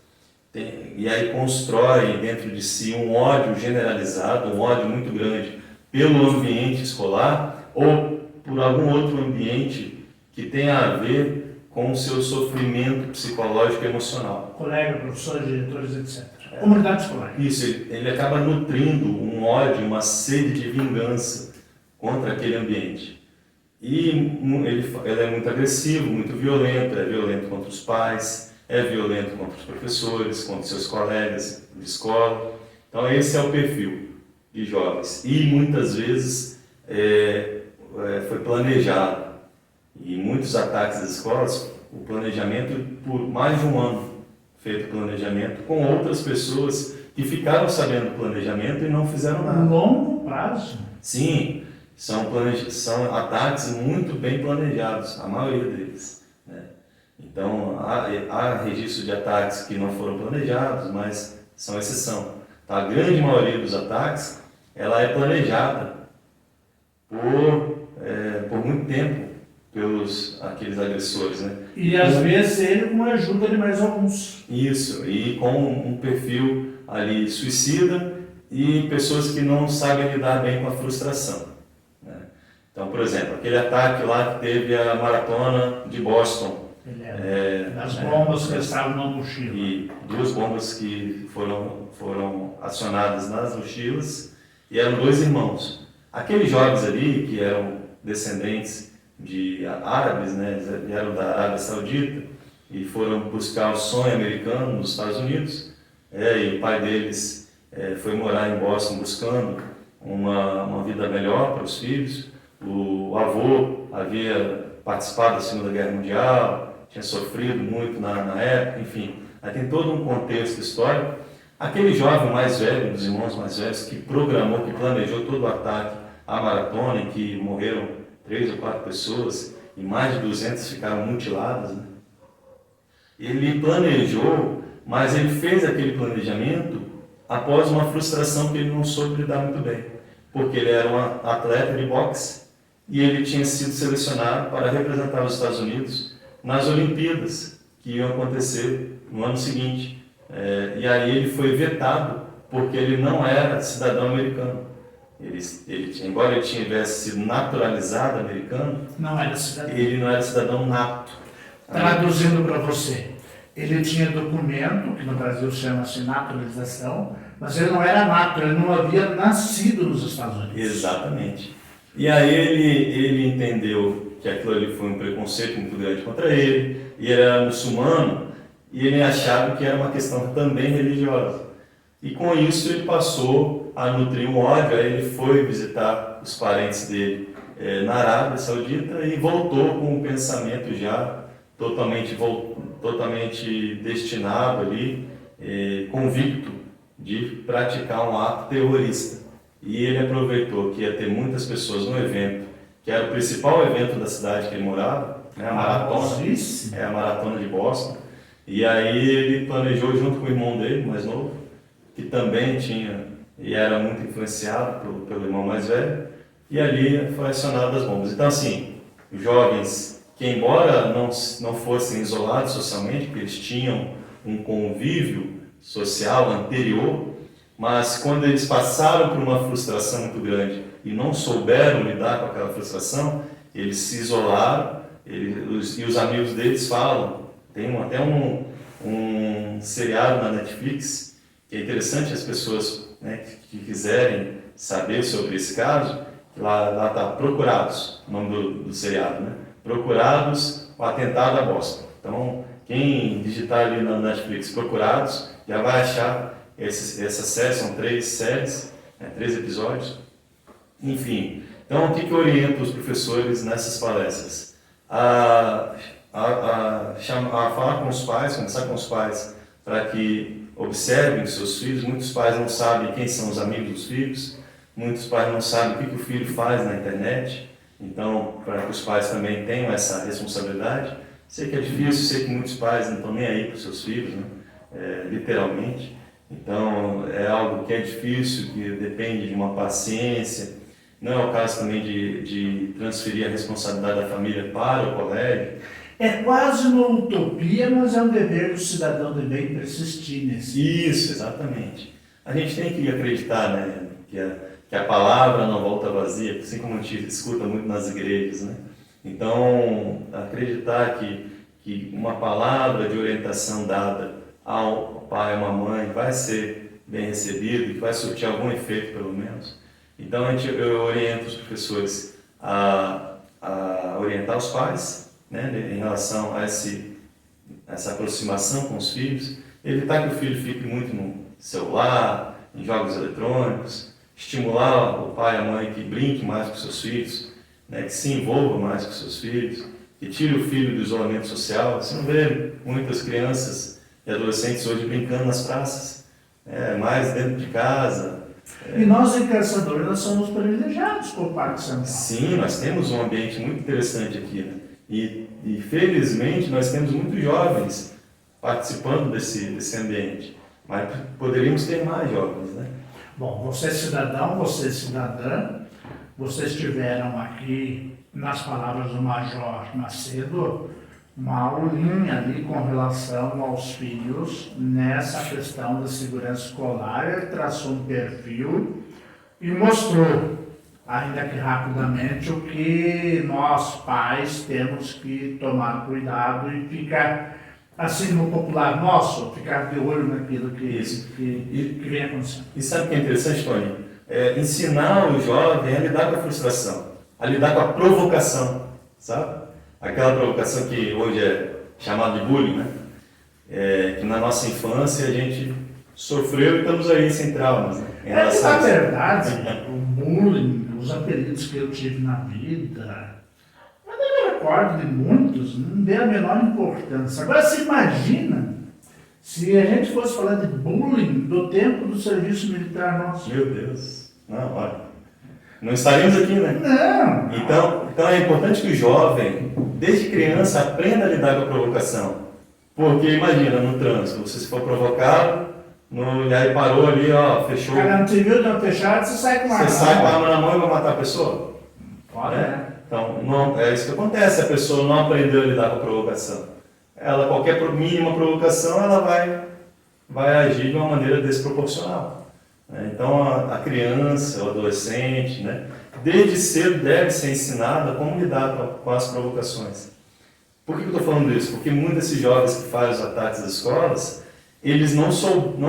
E aí constroem dentro de si um ódio generalizado, um ódio muito grande pelo ambiente escolar ou por algum outro ambiente que tenha a ver com o seu sofrimento psicológico e emocional. Colega, professores, diretores, etc. Comunidade escolar. Isso, ele acaba nutrindo um ódio, uma sede de vingança contra aquele ambiente. E ele é muito agressivo, muito violento, é violento contra os pais, é violento contra os professores, contra seus colegas de escola. Então esse é o perfil de jovens. E muitas vezes foi planejado. E muitos ataques às escolas, o planejamento por mais de 1 ano, feito planejamento com outras pessoas que ficaram sabendo do planejamento e não fizeram nada. Longo prazo. Sim, são ataques muito bem planejados, a maioria deles, né? Então, há registro de ataques que não foram planejados, mas são exceção. Então, a grande maioria dos ataques, ela é planejada por muito tempo pelos aqueles agressores, né? E às vezes ele com a ajuda de mais alguns. Isso, e com um perfil ali suicida e pessoas que não sabem lidar bem com a frustração, né? Então, por exemplo, aquele ataque lá que teve a maratona de Boston. Das bombas que estavam na mochila. E 2 bombas que foram acionadas nas mochilas e eram 2 irmãos. Aqueles jovens ali, que eram descendentes de árabes, né, vieram da Arábia Saudita e foram buscar o sonho americano nos Estados Unidos, e o pai deles foi morar em Boston buscando uma vida melhor para os filhos. O avô havia participado da Segunda Guerra Mundial, tinha sofrido muito na época, enfim, aí tem todo um contexto histórico. Aquele jovem mais velho, dos irmãos mais velhos, que programou, que planejou todo o ataque a maratona, em que morreram 3 ou 4 pessoas e mais de 200 ficaram mutiladas, né? Ele planejou, mas ele fez aquele planejamento após uma frustração que ele não soube lidar muito bem, porque ele era um atleta de boxe e ele tinha sido selecionado para representar os Estados Unidos nas Olimpíadas, que iam acontecer no ano seguinte. E aí ele foi vetado, porque ele não era cidadão americano. Embora ele tivesse sido naturalizado americano, Não era cidadão. ele não era cidadão nato. Traduzindo para você, ele tinha documento, que no Brasil chama-se naturalização, mas ele não era nato, ele não havia nascido nos Estados Unidos. Exatamente. E aí ele entendeu que aquilo ali foi um preconceito muito grande contra ele, e ele era muçulmano, e ele achava que era uma questão também religiosa. E com isso ele passou a nutrir um ódio, aí ele foi visitar os parentes dele na Arábia Saudita e voltou com um pensamento já totalmente destinado ali, convicto de praticar um ato terrorista. E ele aproveitou que ia ter muitas pessoas no evento, que era o principal evento da cidade que ele morava, né, a maratona de Boston. E aí ele planejou junto com o irmão dele, mais novo, que também tinha e era muito influenciado pelo irmão mais velho, e ali foi acionado as bombas. Então assim, os jovens que embora não fossem isolados socialmente, porque eles tinham um convívio social anterior, mas quando eles passaram por uma frustração muito grande e não souberam lidar com aquela frustração, eles se isolaram, e os amigos deles falam, tem até um seriado na Netflix, que é interessante as pessoas, né, que quiserem saber sobre esse caso, lá está Procurados, o nome do seriado, né? Procurados, o atentado a Boston. Então, quem digitar ali na Netflix Procurados, já vai achar essa série, são 3 séries, 3 episódios. Enfim, então o que eu oriento os professores nessas palestras? A falar com os pais, conversar com os pais, para que observem os seus filhos. Muitos pais não sabem quem são os amigos dos filhos, muitos pais não sabem o que o filho faz na internet. Então, para que os pais também tenham essa responsabilidade. Sei que é difícil, sei que muitos pais não estão nem aí para os seus filhos, né? Literalmente. Então, é algo que é difícil, que depende de uma paciência. Não é o caso também de transferir a responsabilidade da família para o colégio. É quase uma utopia, mas é um dever do cidadão de bem persistir nesse. Isso, exatamente. A gente tem que acreditar, né, que a palavra não volta vazia, assim como a gente escuta muito nas igrejas, né? Então, acreditar que uma palavra de orientação dada ao pai, a uma mãe, vai ser bem recebida, que vai surtir algum efeito, pelo menos. Então, eu oriento os professores a orientar os pais, né, em relação a essa aproximação com os filhos, evitar que o filho fique muito no celular, em jogos eletrônicos, estimular o pai e a mãe que brinque mais com seus filhos, né, que se envolva mais com seus filhos, que tire o filho do isolamento social. Você não vê muitas crianças e adolescentes hoje brincando nas praças, mais dentro de casa. E nós, em Caçadores, nós somos privilegiados com o Parque Central. Sim, nós temos um ambiente muito interessante aqui, né? E felizmente nós temos muitos jovens participando desse ambiente, mas poderíamos ter mais jovens, né? Bom, você é cidadão, você é cidadã, vocês tiveram aqui, nas palavras do Major Macedo, uma aulinha ali com relação aos filhos nessa questão da segurança escolar. Ele traçou um perfil e mostrou, ainda que rapidamente, o que nós pais temos que tomar cuidado e ficar, assim no popular nosso, ficar de olho naquilo que vem acontecendo. E sabe o que é interessante, Tony? Ensinar o jovem a lidar com a frustração, a lidar com a provocação, sabe? Aquela provocação que hoje é chamada de bullying, né? Que na nossa infância a gente sofreu e estamos aí sem traumas, né? Na verdade, o bullying, os apelidos que eu tive na vida, eu não me recordo de muitos, não dei a menor importância. Agora, se imagina se a gente fosse falar de bullying do tempo do serviço militar nosso. Meu Deus, não, olha. Não estaríamos aqui, né? Não. Então é importante que o jovem, desde criança, aprenda a lidar com a provocação. Porque imagina, no trânsito, você se for provocado, e aí parou ali, ó, fechou. O cara não te viu, tá fechado, você sai com uma arma. Você sai com a arma na mão e vai matar a pessoa? Pode, né? Então, é isso que acontece, a pessoa não aprendeu a lidar com a provocação. Qualquer mínima provocação, ela vai agir de uma maneira desproporcional. Então, a criança, o adolescente, né, desde cedo deve ser ensinado a como lidar com as provocações. Por que eu estou falando isso? Porque muitos desses jovens que fazem os ataques às escolas, eles não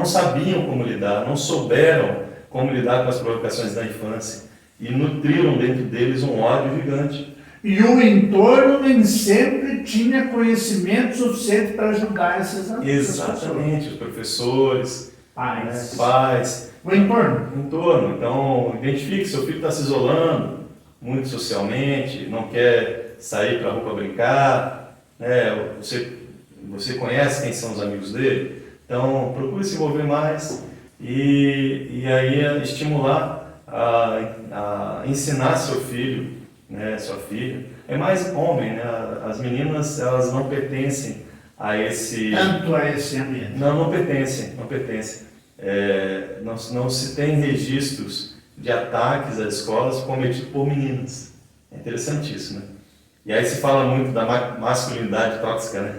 sabiam como lidar, não souberam como lidar com as provocações da infância e nutriram dentro deles um ódio gigante. E o entorno nem sempre tinha conhecimento suficiente para ajudar essas pessoas. Exatamente, os professores, pais. Pais. O entorno. Então, identifique, seu filho está se isolando muito socialmente, não quer sair para a rua para brincar, né? Você conhece quem são os amigos dele, então procure se envolver mais e aí estimular a ensinar seu filho, né, sua filha. É mais homem, né? As meninas, elas não pertencem a esse... Tanto a esse ambiente. Não pertencem. Não se tem registros de ataques às escolas cometidos por meninas. É interessante isso, né? E aí se fala muito da masculinidade tóxica, né?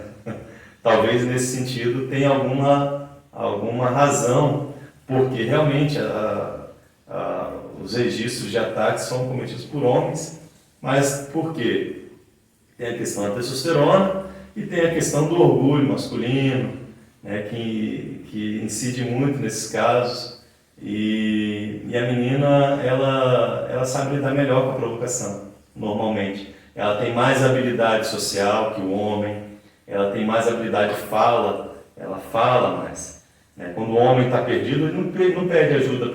Talvez nesse sentido tenha alguma razão, porque realmente os registros de ataques são cometidos por homens, mas por quê? Tem a questão da testosterona e tem a questão do orgulho masculino, né, que incide muito nesses casos, e a menina, ela sabe lidar melhor com a provocação, normalmente. Ela tem mais habilidade social que o homem, ela tem mais habilidade de fala, ela fala mais. Né? Quando o homem está perdido, ele não pede ajuda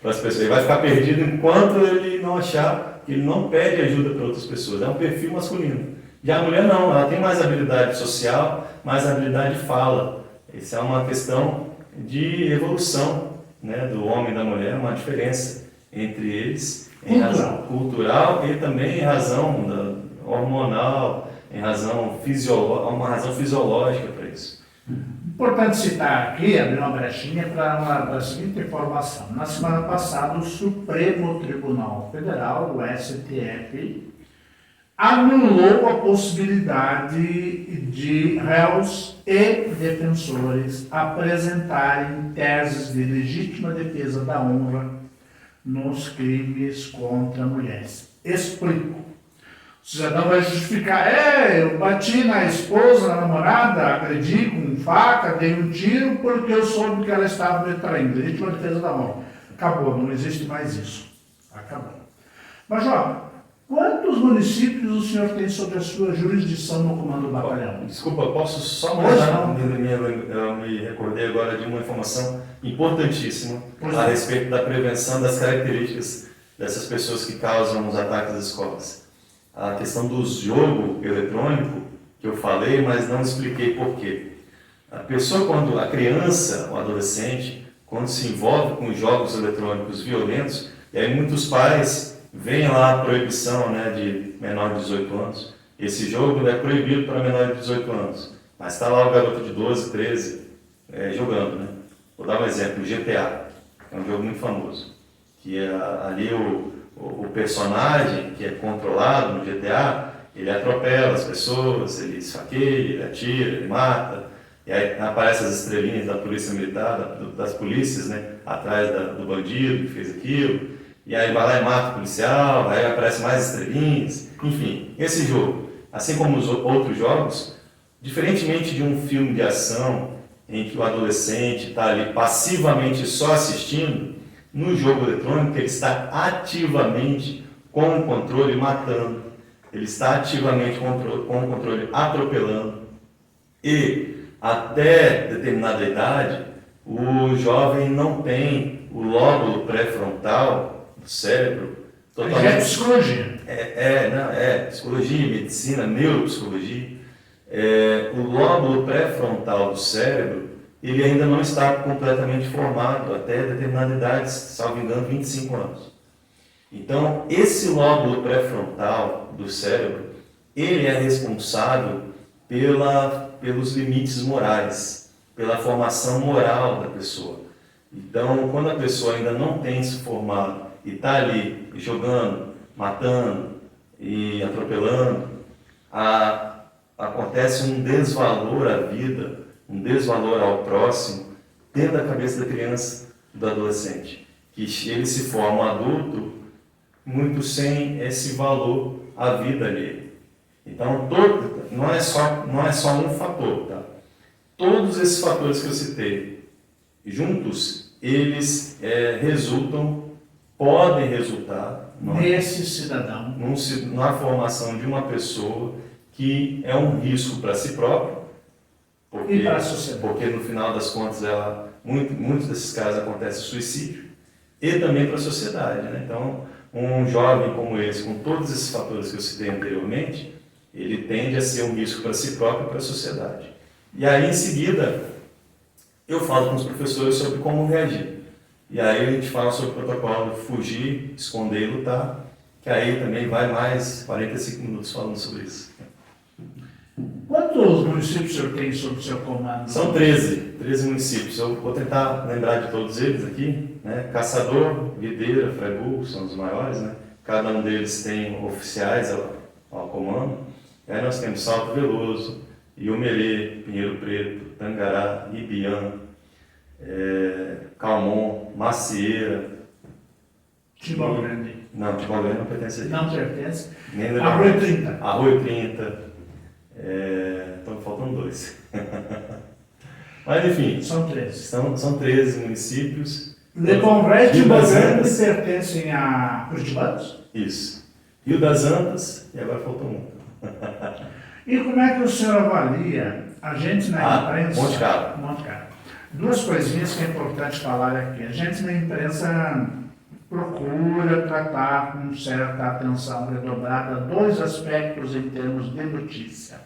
para as pessoas, ele vai ficar perdido enquanto ele não achar que ele não pede ajuda para outras pessoas. É um perfil masculino. Já a mulher não, ela tem mais habilidade social, mais habilidade de fala. Isso é uma questão de evolução, né, do homem e da mulher, uma diferença entre eles, em razão cultural e também em razão hormonal, em razão uma razão fisiológica para isso. Importante citar aqui, abrir uma brechinha para a seguinte informação. Na semana passada, o Supremo Tribunal Federal, o STF, anulou a possibilidade de réus e defensores apresentarem teses de legítima defesa da honra nos crimes contra mulheres. Explico. O cidadão vai justificar, eu bati na esposa, na namorada, agredi com faca, dei um tiro porque eu soube que ela estava me traindo. Legítima defesa da honra. Acabou, não existe mais isso. Acabou. Major, quantos municípios o senhor tem sob a sua jurisdição no comando do batalhão? Desculpa, posso só mudar? Eu me recordei agora de uma informação importantíssima a respeito da prevenção das características dessas pessoas que causam os ataques às escolas. A questão do jogo eletrônico, que eu falei, mas não expliquei por quê. A criança, o adolescente, quando se envolve com jogos eletrônicos violentos, e aí muitos pais veem lá a proibição, né, de menor de 18 anos. Esse jogo é proibido para menor de 18 anos, mas está lá o garoto de 12, 13 jogando, né? Vou dar um exemplo, o GTA, é um jogo muito famoso, que ali o personagem que é controlado no GTA, ele atropela as pessoas, ele esfaqueia, ele atira, ele mata, e aí aparecem as estrelinhas da polícia militar, das polícias, né, atrás do bandido que fez aquilo, e aí vai lá e mata o policial, aí aparecem mais estrelinhas, enfim, esse jogo, assim como os outros jogos, diferentemente de um filme de ação em que o adolescente está ali passivamente só assistindo, no jogo eletrônico ele está ativamente com o controle matando, ele está ativamente com o controle atropelando, e até determinada idade o jovem não tem o lóbulo pré-frontal do cérebro totalmente... É psicologia. Psicologia, medicina, neuropsicologia. O lóbulo pré-frontal do cérebro, ele ainda não está completamente formado até determinada idade, salvo engano, 25 anos. Então, esse lóbulo pré-frontal do cérebro, ele é responsável pelos limites morais, pela formação moral da pessoa. Então, quando a pessoa ainda não tem se formado e está ali jogando, matando e atropelando, acontece um desvalor à vida, um desvalor ao próximo, dentro da cabeça da criança, do adolescente, que ele se forma adulto muito sem esse valor à vida dele. Então, não é só um fator, tá? Todos esses fatores que eu citei, juntos, eles podem resultar nesse cidadão, na formação de uma pessoa que é um risco para si próprio, e para a sociedade. Porque no final das contas, muitos desses casos acontece suicídio, e também para a sociedade, né? Então, um jovem como esse, com todos esses fatores que eu citei anteriormente, ele tende a ser um risco para si próprio e para a sociedade. E aí, em seguida, eu falo com os professores sobre como reagir. E aí a gente fala sobre o protocolo de fugir, esconder e lutar, que aí também vai mais 45 minutos falando sobre isso. Quantos municípios o senhor tem sob o seu comando? São 13 municípios. Eu vou tentar lembrar de todos eles aqui, né? Caçador, Videira, Freiburg são os maiores, né? Cada um deles tem oficiais ao comando. E aí nós temos Salto Veloso, Iomerê, Pinheiro Preto, Tangará, Ibiã, Calmon, Macieira. Timbal Grande. Não, Timbal Grande não pertence a gente. Não pertence. Nem Arroio 30. Arroio 30. Estão faltando 2. Mas enfim. São 13. São 13 municípios. Lebombré e Timbal Grande pertencem a Curitibanos? Isso. Rio das Antas, e agora faltou um. E como é que o senhor avalia a gente na imprensa? Monte Carlo. Monte Carlo. Duas coisinhas que é importante falar aqui. A gente na imprensa procura tratar com certa atenção redobrada dois aspectos em termos de notícia.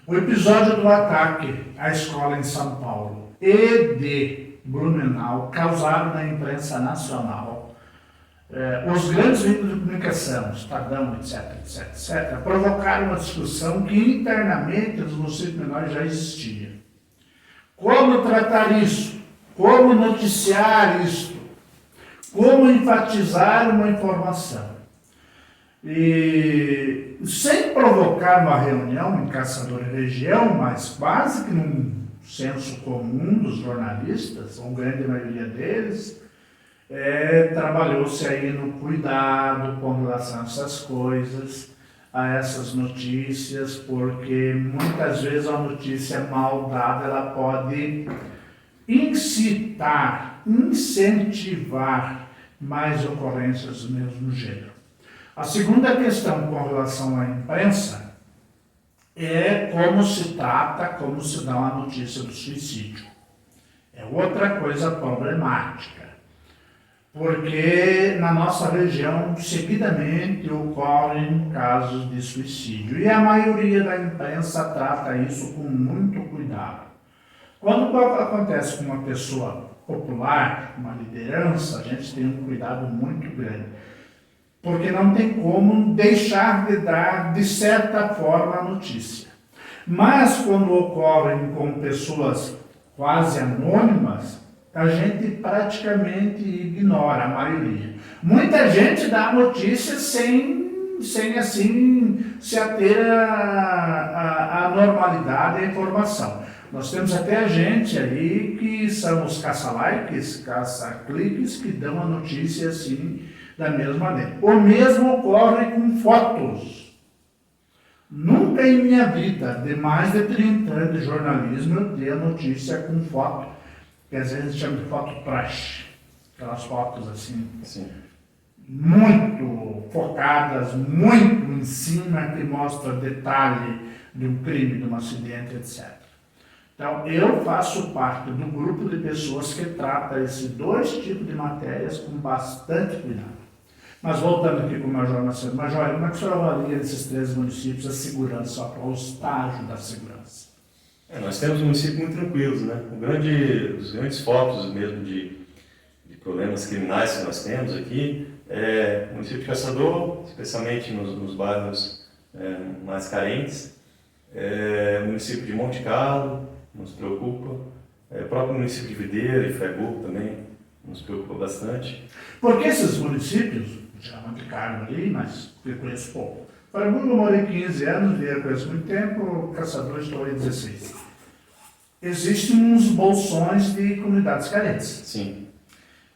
O episódio do ataque à escola em São Paulo e de Blumenau causaram na imprensa nacional os grandes veículos de comunicação, Estadão, etc., provocaram uma discussão que internamente nos municípios menores já existia. Como tratar isso? Como noticiar isso? Como enfatizar uma informação? E sem provocar uma reunião em Caçador e região, mas quase que num senso comum dos jornalistas, ou grande maioria deles, trabalhou-se aí no cuidado com relação a essas coisas, a essas notícias, porque muitas vezes a notícia mal dada ela pode incitar, incentivar mais ocorrências do mesmo gênero. A segunda questão com relação à imprensa é como se trata, como se dá uma notícia do suicídio. É outra coisa problemática, porque na nossa região seguidamente ocorrem casos de suicídio e a maioria da imprensa trata isso com muito cuidado. Quando acontece com uma pessoa popular, uma liderança, a gente tem um cuidado muito grande, porque não tem como deixar de dar, de certa forma, a notícia. Mas quando ocorrem com pessoas quase anônimas, a gente praticamente ignora, a maioria. Muita gente dá a notícia sem assim, se ater à normalidade e à informação. Nós temos até a gente aí que são os caça-likes, caça-cliques, que dão a notícia assim, da mesma maneira. O mesmo ocorre com fotos. Nunca em minha vida, de mais de 30 anos de jornalismo, eu dei a notícia com foto, que às vezes a gente chama de foto trash. Aquelas fotos assim, Sim. muito focadas, muito em cima, que mostram detalhe de um crime, de um acidente, etc. Então, eu faço parte do grupo de pessoas que trata esses dois tipos de matérias com bastante cuidado. Mas voltando aqui com o Major Macedo. Major, como é que o senhor avalia nesses 13 municípios a segurança, o estágio da segurança? Nós temos municípios muito tranquilos, né? Os grandes focos mesmo de problemas criminais que nós temos aqui é o município de Caçador, especialmente nos bairros mais carentes, o município de Monte Carlo nos preocupa, o próprio município de Videira e Friburgo também nos preocupa bastante. Porque esses municípios, já Monte Carlo ali, mas eu conheço pouco. Friburgo eu morei 15 anos, Videira conheço muito tempo, Caçador estou aí 16. Existem uns bolsões de comunidades carentes. Sim.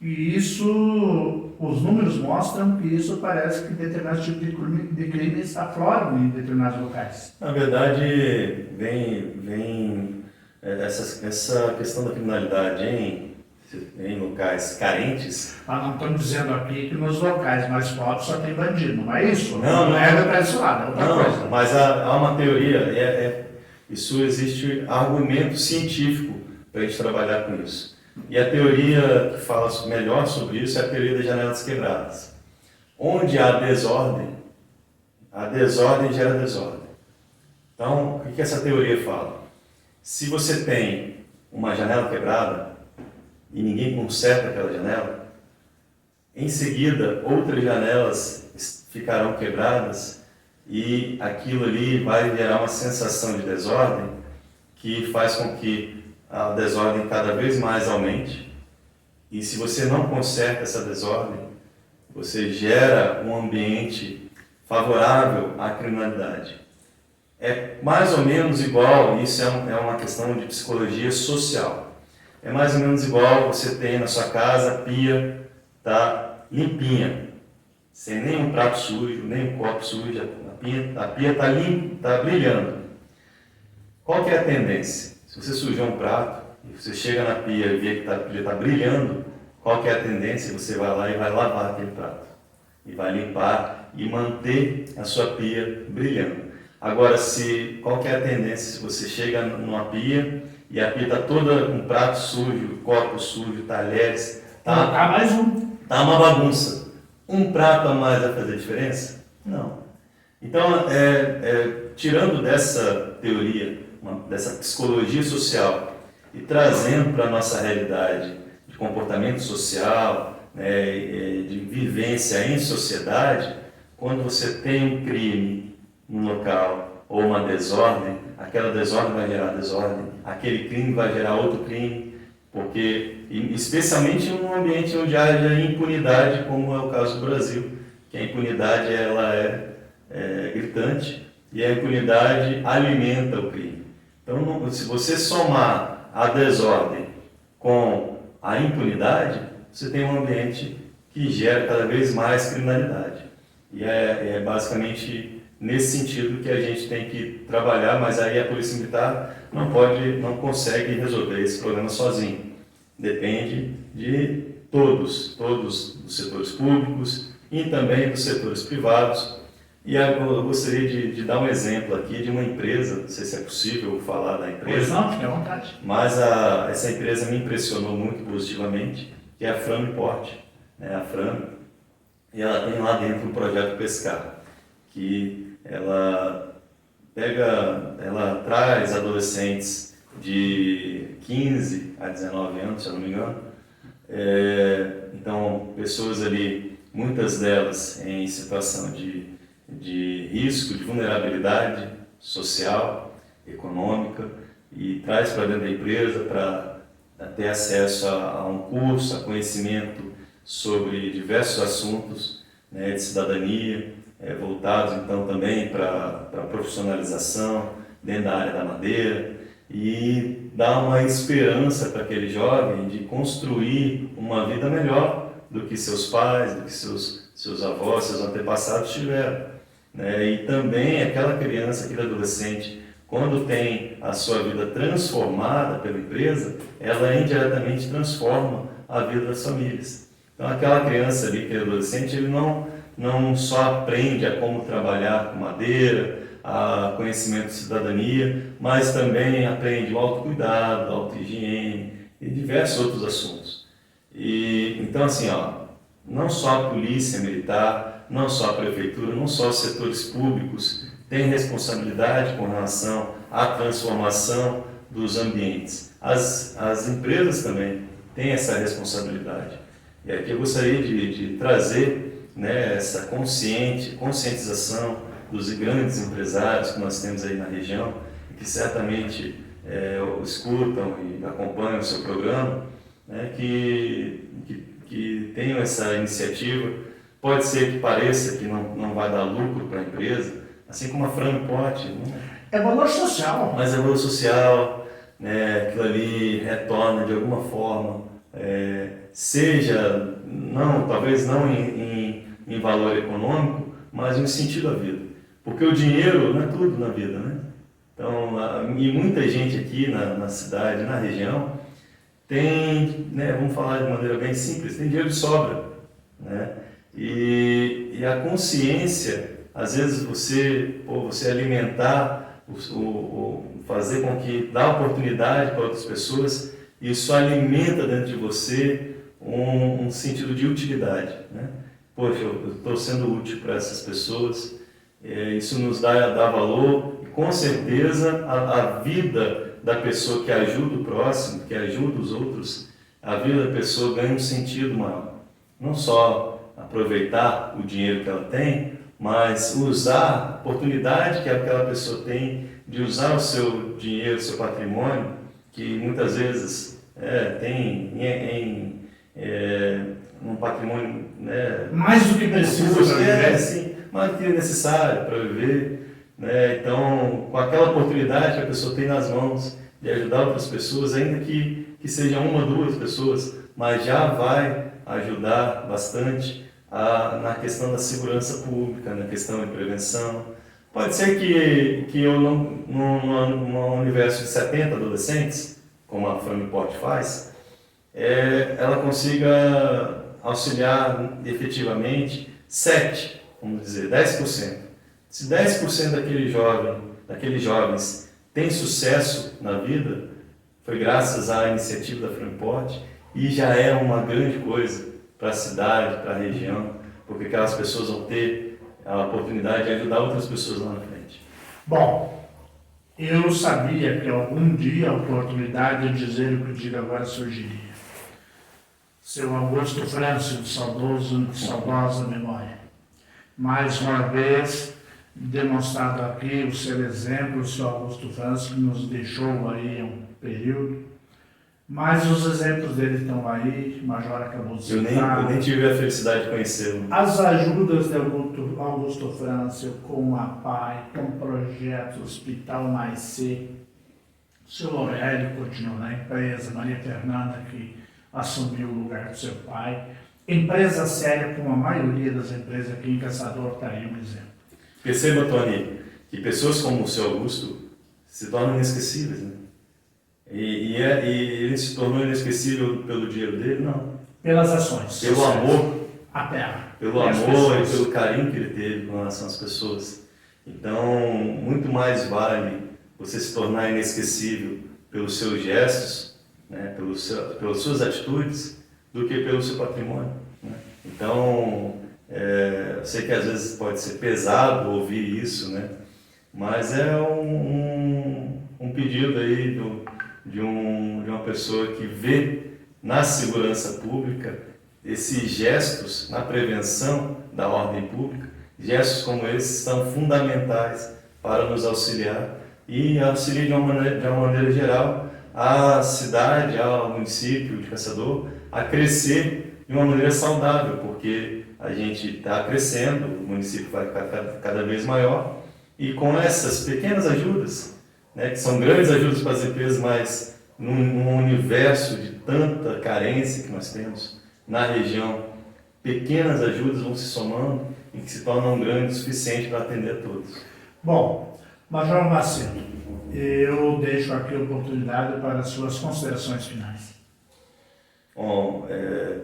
E isso, os números mostram que isso parece que determinados tipos de crimes afloram em determinados locais. Na verdade, vem essa questão da criminalidade em locais carentes. Nós não estamos dizendo aqui que nos locais mais pobres só tem bandido, não é isso? Não é para esse lado, é outra coisa. Mas há uma teoria, isso existe argumento científico para a gente trabalhar com isso. E a teoria que fala melhor sobre isso é a teoria das janelas quebradas. Onde há desordem, a desordem gera desordem. Então, o que essa teoria fala? Se você tem uma janela quebrada e ninguém conserta aquela janela, em seguida outras janelas ficarão quebradas e aquilo ali vai gerar uma sensação de desordem que faz com que a desordem cada vez mais aumente, e se você não conserta essa desordem, você gera um ambiente favorável à criminalidade. É mais ou menos igual, isso é uma questão de psicologia social, é mais ou menos igual você tem na sua casa, a pia está limpinha, sem nenhum prato sujo, nem um copo sujo, a pia está limpa, está brilhando. Qual que é a tendência? Se você sujar um prato e você chega na pia e vê que a pia está brilhando, qual que é a tendência? Você vai lá e vai lavar aquele prato. E vai limpar e manter a sua pia brilhando. Agora, qual que é a tendência? Se você chega numa pia e a pia está toda com prato sujo, copo sujo, talheres, Tá mais um. Tá uma bagunça. Um prato a mais vai fazer diferença? Não. Então, tirando dessa teoria, dessa psicologia social e trazendo para a nossa realidade de comportamento social, de vivência em sociedade, quando você tem um crime num local ou uma desordem, aquela desordem vai gerar desordem, aquele crime vai gerar outro crime, porque, especialmente em um ambiente onde haja impunidade, como é o caso do Brasil, que a impunidade ela é gritante e a impunidade alimenta o crime. Então, se você somar a desordem com a impunidade, você tem um ambiente que gera cada vez mais criminalidade. E é basicamente nesse sentido que a gente tem que trabalhar, mas aí a Polícia Militar não consegue resolver esse problema sozinho. Depende de todos os setores públicos e também dos setores privados. E eu gostaria de dar um exemplo aqui de uma empresa, não sei se é possível falar da empresa. Pois não, fique à vontade. Mas essa empresa me impressionou muito positivamente, que é a Frame Port, a Frame, e ela tem lá dentro um projeto Pescar, que ela traz adolescentes de 15 a 19 anos, se eu não me engano, então pessoas ali, muitas delas em situação de risco, de vulnerabilidade social, econômica, e traz para dentro da empresa para ter acesso a um curso, a conhecimento sobre diversos assuntos de cidadania, voltados então também para a profissionalização dentro da área da madeira, e dar uma esperança para aquele jovem de construir uma vida melhor do que seus pais, do que seus avós, seus antepassados tiveram. E também aquela criança, aquele adolescente, quando tem a sua vida transformada pela empresa, ela indiretamente transforma a vida das famílias. Então aquela criança ali, aquele adolescente, ele não só aprende a como trabalhar com madeira, a conhecimento de cidadania, mas também aprende o autocuidado, a autohigiene e diversos outros assuntos. Então assim, não só a polícia militar, não só a prefeitura, não só os setores públicos têm responsabilidade com relação à transformação dos ambientes. As empresas também têm essa responsabilidade. E aqui eu gostaria de trazer, né, essa conscientização dos grandes empresários que nós temos aí na região, que certamente escutam e acompanham o seu programa, né, que tenham essa iniciativa. Pode ser que pareça que não vai dar lucro para a empresa, assim como a Fraport, né? É valor social. Mas é valor social, né, aquilo ali retorna de alguma forma, seja, talvez não em valor econômico, mas em sentido à vida. Porque o dinheiro não é tudo na vida, né? Então, e muita gente aqui na cidade, na região, tem, né, vamos falar de maneira bem simples, tem dinheiro de sobra, né? E a consciência, às vezes você alimentar, fazer com que dá oportunidade para outras pessoas, isso alimenta dentro de você um sentido de utilidade, né? Poxa, eu estou sendo útil para essas pessoas, isso nos dá valor, e com certeza a vida da pessoa que ajuda o próximo, que ajuda os outros, a vida da pessoa ganha um sentido maior. Não só aproveitar o dinheiro que ela tem, mas usar a oportunidade que aquela pessoa tem de usar o seu dinheiro, o seu patrimônio, que muitas vezes tem um patrimônio, né, mais do que precisa para viver. Sim, mais do que é necessário para viver, né? Então, com aquela oportunidade que a pessoa tem nas mãos de ajudar outras pessoas, ainda que seja uma ou duas pessoas, mas já vai ajudar bastante na questão da segurança pública, na questão de prevenção. Pode ser que eu, num universo de 70 adolescentes, como a Fraport faz, ela consiga auxiliar efetivamente 7, vamos dizer, 10%. Se 10% daqueles jovens tem sucesso na vida, foi graças à iniciativa da Fraport, e já é uma grande coisa para a cidade, para a região, porque aquelas pessoas vão ter a oportunidade de ajudar outras pessoas lá na frente. Bom, eu sabia que algum dia a oportunidade de dizer o que eu digo agora surgiria. Seu Augusto Francio, saudosa memória. Mais uma vez, demonstrado aqui o seu exemplo, o seu Augusto Francio, que nos deixou aí um período. Mas os exemplos dele estão aí, o Major acabou de citar. Eu nem tive a felicidade de conhecê-lo. As ajudas de Augusto Francio com a PAI, com o projeto Hospital Nascer. O seu Aurélio continuou na empresa, Maria Fernanda, que assumiu o lugar do seu pai. Empresa séria, como a maioria das empresas aqui em Caçador, está aí um exemplo. Perceba, Tony, que pessoas como o seu Augusto se tornam inesquecíveis, né? E ele se tornou inesquecível pelo dinheiro dele? Não. Pelas ações. Pelo amor. A terra. Pelo amor e pelo carinho que ele teve com relação às pessoas. Então, muito mais vale você se tornar inesquecível pelos seus gestos, né, pelas suas atitudes, do que pelo seu patrimônio, né? Então, eu sei que às vezes pode ser pesado ouvir isso, né? Mas é um pedido aí de uma pessoa que vê na segurança pública esses gestos na prevenção da ordem pública. Gestos como esses são fundamentais para nos auxiliar e auxiliar de uma maneira geral a cidade, ao município de Caçador a crescer de uma maneira saudável, porque a gente está crescendo, o município vai ficar cada vez maior, e com essas pequenas ajudas, né, que são grandes ajudas para as empresas, mas num universo de tanta carência que nós temos na região, pequenas ajudas vão se somando e que se tornam grandes o suficiente para atender a todos. Bom, Major Macedo, eu deixo aqui a oportunidade para as suas considerações finais. Bom,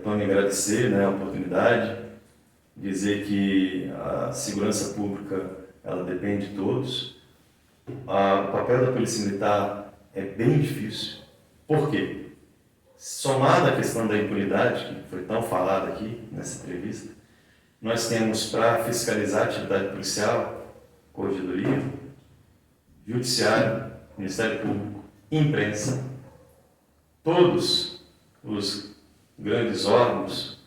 Tony, agradecer, né, a oportunidade, dizer que a segurança pública ela depende de todos. O papel da Polícia Militar é bem difícil. Por quê? Somado à questão da impunidade, que foi tão falada aqui nessa entrevista, nós temos para fiscalizar a atividade policial, Corregedoria, Judiciário, Ministério Público, Imprensa, todos os grandes órgãos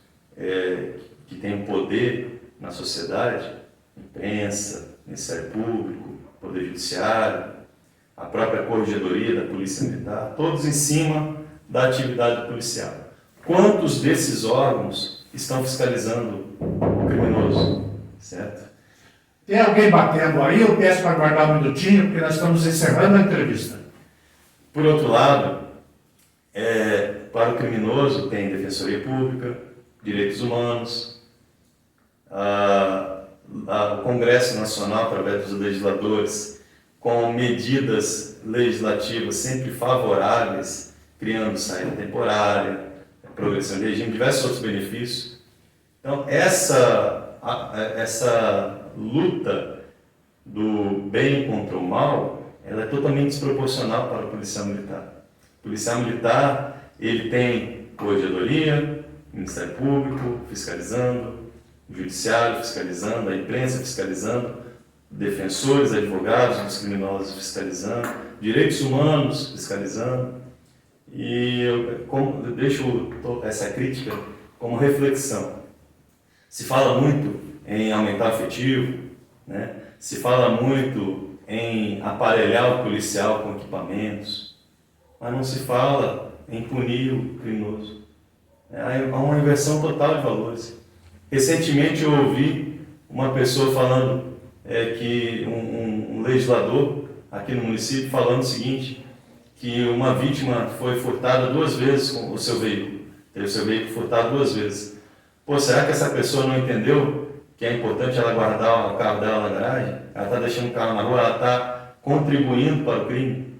que tem poder na sociedade, imprensa, Ministério Público, Poder Judiciário, a própria Corregedoria da Polícia Militar, todos em cima da atividade policial. Quantos desses órgãos estão fiscalizando o criminoso, certo? Tem alguém batendo aí? Eu peço para guardar um minutinho, porque nós estamos encerrando a entrevista. Por outro lado, para o criminoso tem Defensoria Pública, Direitos Humanos, o Congresso Nacional, através dos legisladores, com medidas legislativas sempre favoráveis, criando saída temporária, progressão de regime, diversos outros benefícios. Então, essa luta do bem contra o mal, ela é totalmente desproporcional para o policial militar. O policial militar, ele tem corregedoria, Ministério Público fiscalizando, o Judiciário fiscalizando, a imprensa fiscalizando, defensores, advogados dos criminosos fiscalizando, direitos humanos fiscalizando. E eu deixo essa crítica como reflexão. Se fala muito em aumentar o efetivo, né? Se fala muito em aparelhar o policial com equipamentos, mas não se fala em punir o criminoso. Há uma inversão total de valores. Recentemente eu ouvi uma pessoa falando que um legislador aqui no município falando o seguinte, que uma vítima foi furtada 2 vezes com o seu veículo, teve o seu veículo furtado 2 vezes. Pô, será que essa pessoa não entendeu que é importante ela guardar o carro dela na garagem? Ela está deixando o carro na rua, ela está contribuindo para o crime.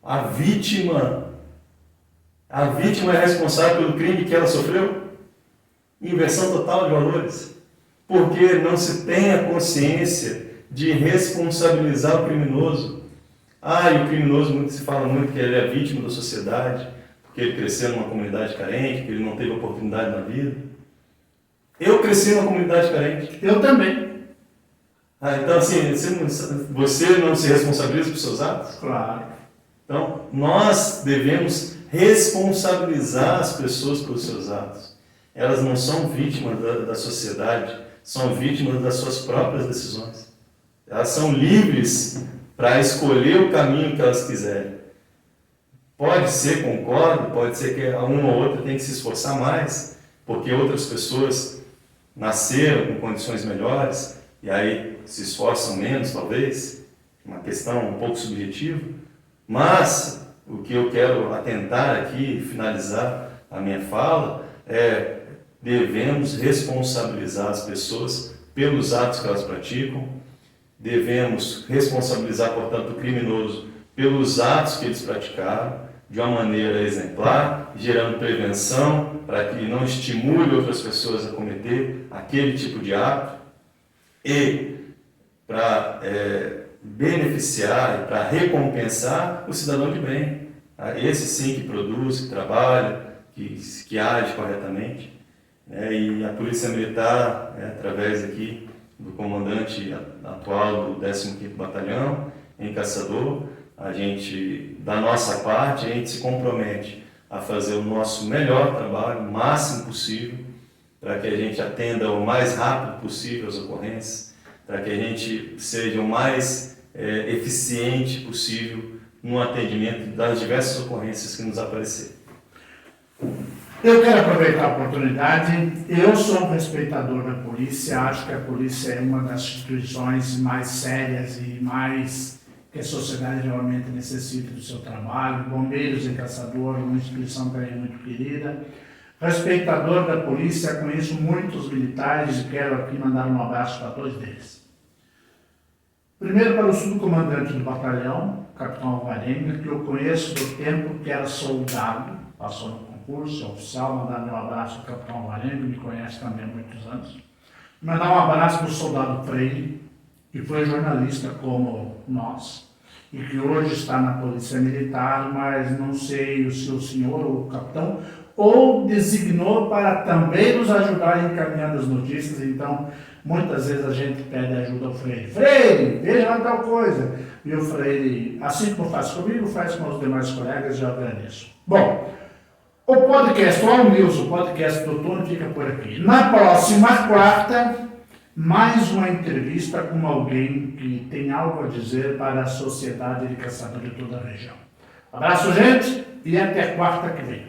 A vítima é responsável pelo crime que ela sofreu? Inversão total de valores. Porque não se tem a consciência de responsabilizar o criminoso. E o criminoso, se fala muito que ele é vítima da sociedade, porque ele cresceu numa comunidade carente, que ele não teve oportunidade na vida. Eu cresci numa comunidade carente. Eu também. Então, assim, você não se responsabiliza por seus atos? Claro. Então, nós devemos responsabilizar as pessoas pelos seus atos. Elas não são vítimas da sociedade, são vítimas das suas próprias decisões. Elas são livres para escolher o caminho que elas quiserem. Pode ser, concordo, pode ser que uma ou outra tenha que se esforçar mais, porque outras pessoas nasceram com condições melhores e aí se esforçam menos, talvez, uma questão um pouco subjetiva, mas o que eu quero atentar aqui, finalizar a minha fala, devemos responsabilizar as pessoas pelos atos que elas praticam, devemos responsabilizar, portanto, o criminoso pelos atos que eles praticaram, de uma maneira exemplar, gerando prevenção para que não estimule outras pessoas a cometer aquele tipo de ato e para beneficiar e para recompensar o cidadão de bem. Esse sim que produz, que trabalha, que age corretamente. E a Polícia Militar, através aqui do comandante atual do 15º Batalhão, em Caçador, a gente, da nossa parte, a gente se compromete a fazer o nosso melhor trabalho, o máximo possível, para que a gente atenda o mais rápido possível as ocorrências, para que a gente seja o mais eficiente possível no atendimento das diversas ocorrências que nos aparecerem. Eu quero aproveitar a oportunidade. Eu sou um respeitador da polícia, acho que a polícia é uma das instituições mais sérias e mais que a sociedade realmente necessita do seu trabalho. Bombeiros e Caçador, uma instituição também muito querida. Respeitador da polícia, conheço muitos militares e quero aqui mandar um abraço para todos eles. Primeiro para o subcomandante do batalhão, capitão Alvarenga, que eu conheço do tempo que era soldado, passou no concurso, é oficial, mandar meu abraço ao capitão Alvarenga, que me conhece também há muitos anos. Mandar um abraço para o soldado Freire, que foi jornalista como nós, e que hoje está na Polícia Militar, mas não sei se o senhor ou o capitão, ou designou para também nos ajudar encaminhando as notícias. Então, muitas vezes a gente pede ajuda ao Freire. Freire, veja lá tal coisa. E o Freire, assim como faz comigo, faz com os demais colegas, e eu agradeço. Bom, O podcast All News, o podcast do Tony, fica por aqui. Na próxima quarta, mais uma entrevista com alguém que tem algo a dizer para a sociedade de Caçador de toda a região. Abraço, gente, e até quarta que vem.